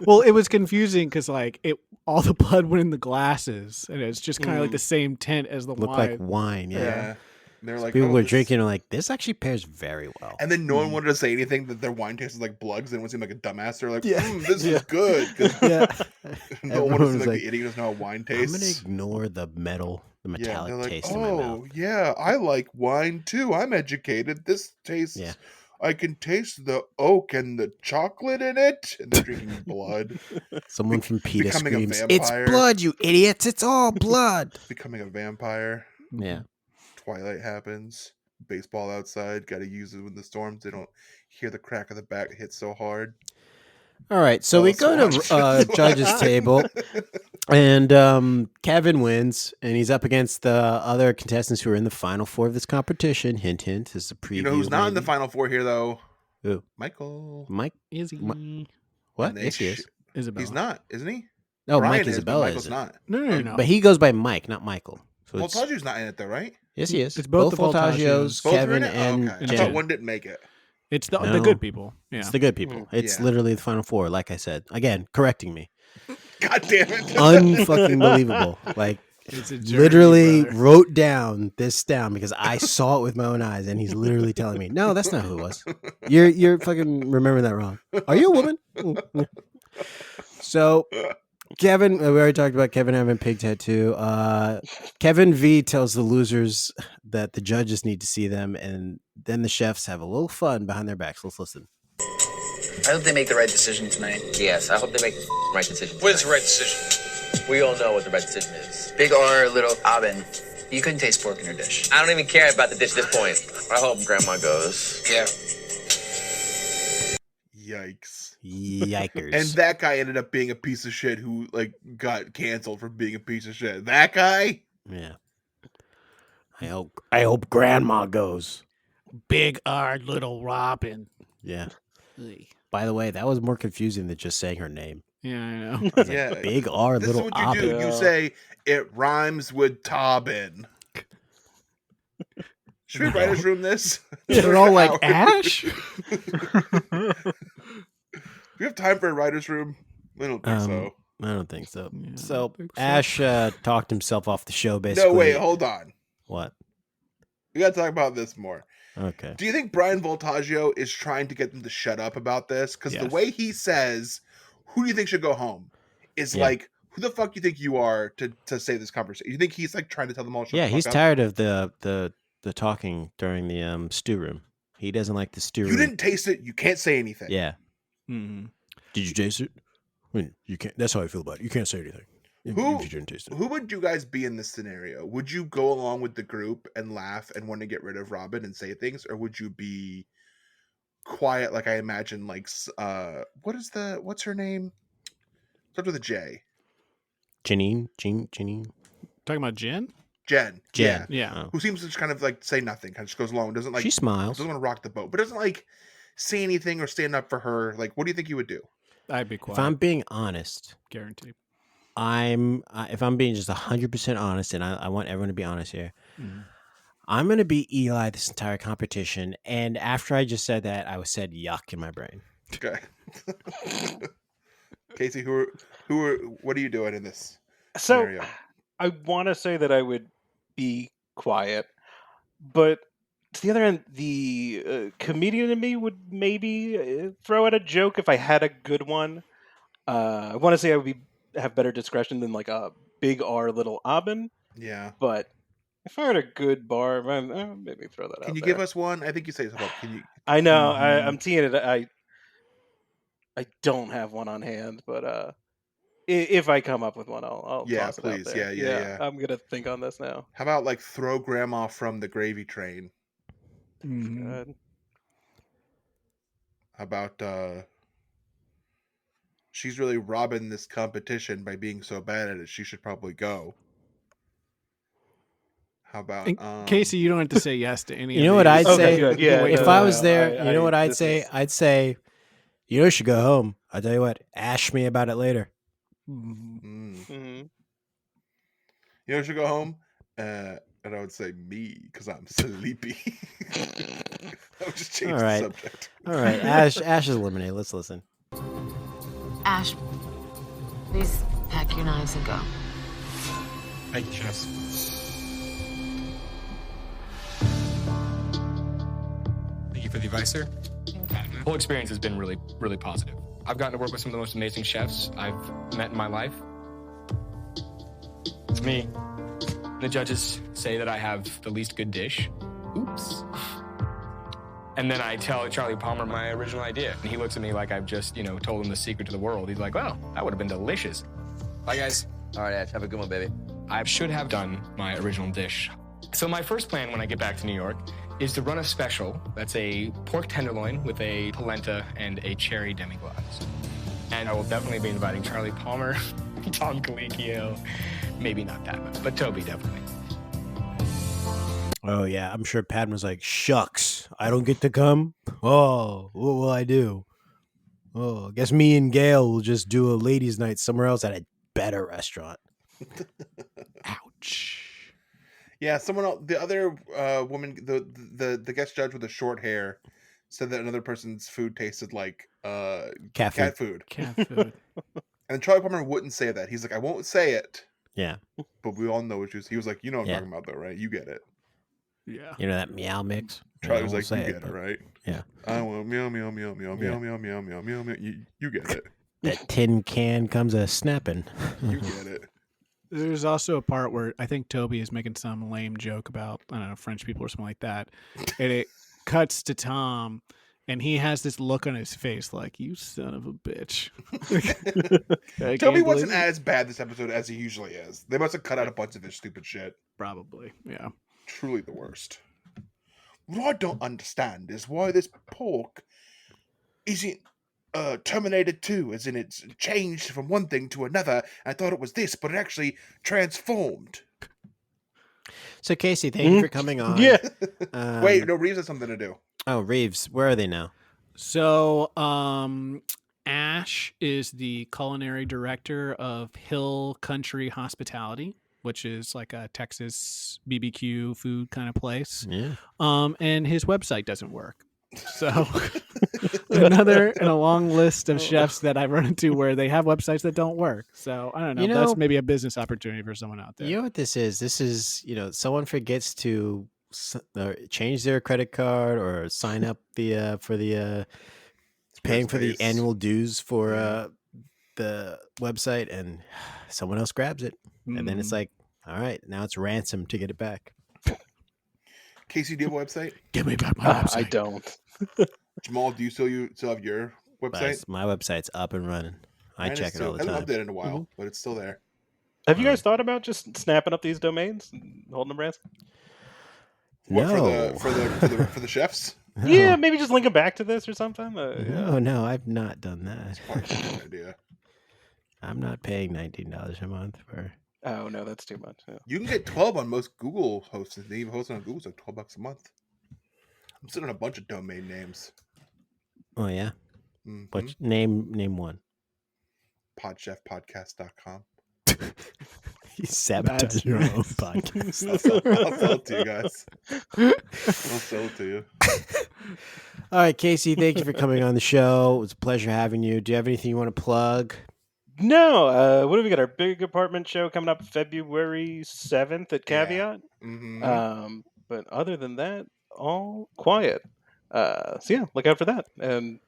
Well, it was confusing because like all the blood went in the glasses, and it's just kind of like the same tint as the Look wine. like wine. Yeah. Yeah. They're like, People oh, were this- drinking and like, this actually pairs very well. And then no one wanted to say anything that their wine tasted like blood because they didn't seem like a dumbass. They're like, Yeah. this is good. Yeah. No one Everyone wanted to was seem like like, the idiot who doesn't know how wine I'm tastes. going to ignore the metallic They're like, taste in my mouth. yeah, I like wine too. I'm educated. This tastes. Yeah. I can taste the oak and the chocolate in it. And they're drinking blood. Someone from PETA becoming a screams, it's vampire. blood, you idiots. It's all blood. Becoming a vampire. Yeah. Twilight happens. Baseball outside. Got to use it when the storms. They don't hear the crack of the bat hit so hard. All right. So we go to judge's table. And Kevin wins, and he's up against the other contestants who are in the final four of this competition. Hint, hint. This is a preview. You know who's not in the maybe. final four here, though? Who? Michael. Mike? Is he? What? And they Yes, he is. Isabella. He's not, isn't he? No, Brian Mike is, but Isabella Michael's is. not. No. But he goes by Mike, not Michael. So it's, Voltaggio's not in it, though, right? yes, he is. It's both the Voltaggios, Voltaggios. Both are Kevin, in it? Oh, and okay. I Jen. thought one didn't make it. It's the No. good people. Yeah. It's the good people. It's Yeah. literally the final four, like I said. Again, correcting me. God damn it. Unfucking believable. Like, It's a journey, literally brother. wrote down because I saw it with my own eyes, and he's literally telling me, "No, that's not who it was. You're fucking remembering that wrong. Are you a woman?" So, Kevin, we already talked about Kevin having a pig tattoo. Kevin V tells the losers that the judges need to see them, and then the chefs have a little fun behind their backs. Let's listen. I hope they make the right decision tonight. Yes, I hope they make the right decision. What is the right decision? We all know what the right decision is. Big R, little Abin. You couldn't taste pork in her dish. I don't even care about the dish at this point. I hope Grandma goes. Yeah. Yikes. Yikers. And that guy ended up being a piece of shit who like got canceled for being a piece of shit. That guy? Yeah. I hope Grandma goes. Big R, little Robin. Yeah. By the way, that was more confusing than just saying her name. Yeah, I know. I was like, Yeah. Big R, This is little what you do. Abin. You say it rhymes with Tobin. Should we writer's room this? They're all like Hour. Ash. Do we have time for a writer's room? I don't think so. I don't think so. Yeah, I So don't think so. Ash talked himself off the show, basically. No, wait, hold on. What? We gotta talk about this more. Okay. Do you think Brian Voltaggio is trying to get them to shut up about this? Because the Yes. way he says, "Who do you think should go home?" is Yeah. like, "Who the fuck you think you are to say this conversation?" You think he's like trying to tell them all? Shut Yeah, the he's fuck up? tired of the talking during the stew room. He doesn't like the stew room. You didn't taste it. You can't say anything. Yeah. Mm-hmm. Did you taste it? I mean, you can't. That's how I feel about it. You can't say anything. If Who- you didn't taste it. Who would you guys be in this scenario? Would you go along with the group and laugh and want to get rid of Robin and say things, or would you be quiet? Like I imagine, like what's her name? Starts with a J. Janine. Talking about Jen? Jen. Jen. Yeah. Yeah. Oh. Who seems to just kind of like say nothing, kind of just goes along, doesn't like She smiles. doesn't want to rock the boat, but doesn't like say anything or stand up for her. Like, what do you think you would do? I'd be quiet. If I'm being honest, guaranteed. if I'm being just 100% honest, and I want everyone to be honest here, Mhm. I'm going to be Eli this entire competition. And after I just said that, I said yuck in my brain. Okay. Casey, what are you doing in this So scenario? I want to say that I would be quiet, but to the other end, the comedian in me would maybe throw out a joke if I had a good one. I want to say I would have better discretion than like a big R, little Abin, Yeah. but if I had a good bar, maybe throw that out. Can you there. give us one? I think you say something. Can you? I know Mhm. I'm teeing it. I don't have one on hand, but if I come up with one, I'll Yeah, toss it please. out there. Yeah. I'm gonna think on this now. How about like throw grandma from the gravy train? Mhm. Good. How about she's really robbing this competition by being so bad at it. She should probably go. How about And Casey, you don't have to say yes to any. You of know what these. I'd Okay, say? good. Yeah, If no, I no, was no. there, you know what I'd this say? is- I'd say, you should go home. I'll tell you what, ash me about it later. Mhm. Mm. Mhm. You know, should go home. And I would say me because I'm sleepy. I would just change All right. the subject. All right, Ash is eliminated. Let's listen. Ash, please pack your knives and go. Thank you, Chess. for the advice, sir. The whole experience has been really, really positive. I've gotten to work with some of the most amazing chefs I've met in my life. It's me. The judges say that I have the least good dish. Oops. And then I tell Charlie Palmer my original idea. And he looks at me like I've just, told him the secret to the world. He's like, well, that would have been delicious. Bye, guys. All right, Ash, have a good one, baby. I should have done my original dish. So my first plan when I get back to New York is to run a special that's a pork tenderloin with a polenta and a cherry demi-glace. And I will definitely be inviting Charlie Palmer, Tom Colicchio, maybe not that much, but Toby definitely. Oh, yeah. I'm sure Padma's like, shucks, I don't get to come? Oh, what will I do? Oh, I guess me and Gail will just do a ladies' night somewhere else at a better restaurant. Ouch. Yeah, someone else, the other woman, the guest judge with the short hair, said that another person's food tasted like cat food. Cat food. And Charlie Palmer wouldn't say that. He's like, I won't say it. Yeah. But we all know what he was like, you know what I'm Yeah. talking about, though, right? You get it. Yeah. You know that meow mix? Charlie I was won't like, you say get it, but- right? Yeah. I want meow, meow, meow, meow, meow, Yeah. meow, meow, meow, meow, meow. You get it. That tin can comes a snapping. You get it. There's also a part where I think Toby is making some lame joke about, I don't know, French people or something like that. And it cuts to Tom, and he has this look on his face like, you son of a bitch. I Toby can't wasn't believe it. as bad this episode as he usually is. They must have cut out a bunch of his stupid shit. Probably, yeah. Truly the worst. What I don't understand is why this pork isn't terminated too, as in it's changed from one thing to another. I thought it was this, but it actually transformed. So, Casey, thank you for coming on. Yeah. Wait, no, Reeves has something to do. Oh, Reeves, where are they now? So, Ash is the culinary director of Hill Country Hospitality, which is like a Texas BBQ food kind of place. Yeah. And his website doesn't work. So another in a long list of chefs that I've run into where they have websites that don't work. So I don't know. That's maybe a business opportunity for someone out there. You know what this is? This is, someone forgets to change their credit card or sign up for the paying for the annual dues for the website, and someone else grabs it. And then it's like, all right, now it's ransom to get it back. Casey, do you have a website? Give me back my website. I don't. Jamal, do you still have your website? My website's up and running. I check it all the I time. haven't updated in a while, but it's still there. Have you guys thought about just snapping up these domains and holding them ransom? What, No. for the chefs? No. Yeah, maybe just link them back to this or something. No, I've not done that. That's a good idea. I'm not paying $19 a month for. Oh no, that's too much. Yeah. You can get 12 on most Google hosts. They even host it on Google, so $12 a month. I'm sitting on a bunch of domain names. Oh yeah. Mhm. What name one? Podchefpodcast.com. You sabotage your own podcast. I'll sell it to you guys. I'll sell it to you. All right, Casey, thank you for coming on the show. It was a pleasure having you. Do you have anything you want to plug? No, what have we got? Our big apartment show coming up February 7th at Caveat. Mm-hmm. But other than that, all quiet. So yeah, look out for that. And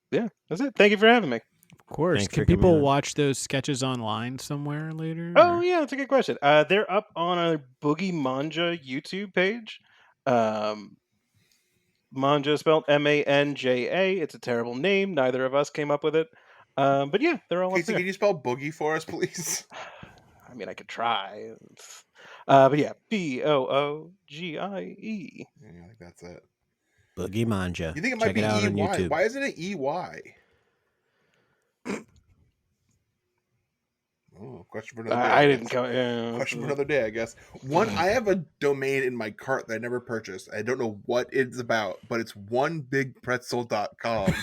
yeah, that's it. Thank you for having me. Of course. Thanks Can for coming people on. watch those sketches online somewhere later? Oh or- yeah, that's a good question. They're up on our Boogie Manja YouTube page. Manja spelled Manja. It's a terrible name. Neither of us came up with it. But yeah, they're all up Casey, there. can you spell boogie for us, please? I mean, I could try. But yeah, Boogie. Yeah, I think that's it. Boogie Manja. You think it Check might be it out on EY? YouTube. Why isn't it EY? Oh, question for another day. I I didn't guess. come. Yeah. Question for another day, I guess. I have a domain in my cart that I never purchased. I don't know what it's about, but it's onebigpretzel.com.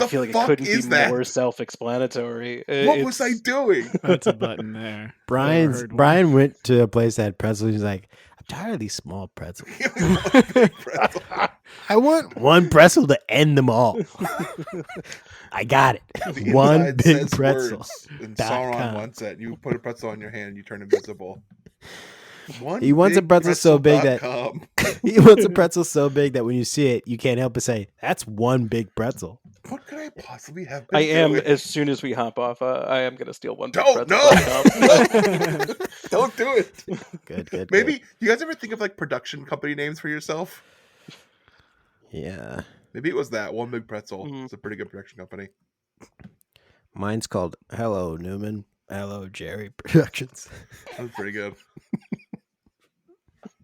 I feel like it couldn't be more self-explanatory. What was I doing? That's a button there. Brian went to a place that had pretzels. He's like, I'm tired of these small pretzels. I want one pretzel to end them all. I got it. The One inside big says pretzel. words, and Sauron wants it. You put a pretzel on your hand, you turn invisible. He wants a pretzel so big that he wants a pretzel so big that when you see it, you can't help but say, "That's one big pretzel." What could I possibly have? I am, doing? as soon as we hop off, I am going to steal one. Don't no, don't do it. Good. Maybe you guys ever think of like production company names for yourself? Yeah. Maybe it was that One Big Pretzel. It's a pretty good production company. Mine's called Hello Newman. Hello Jerry Productions. That's pretty good.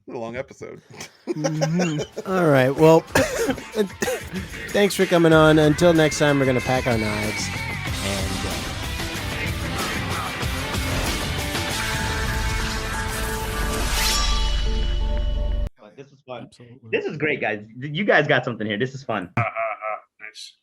A long episode. All right. Well, thanks for coming on. Until next time, we're going to pack our knives. This was fun. Absolutely. This is great, guys. You guys got something here. This is fun. Nice.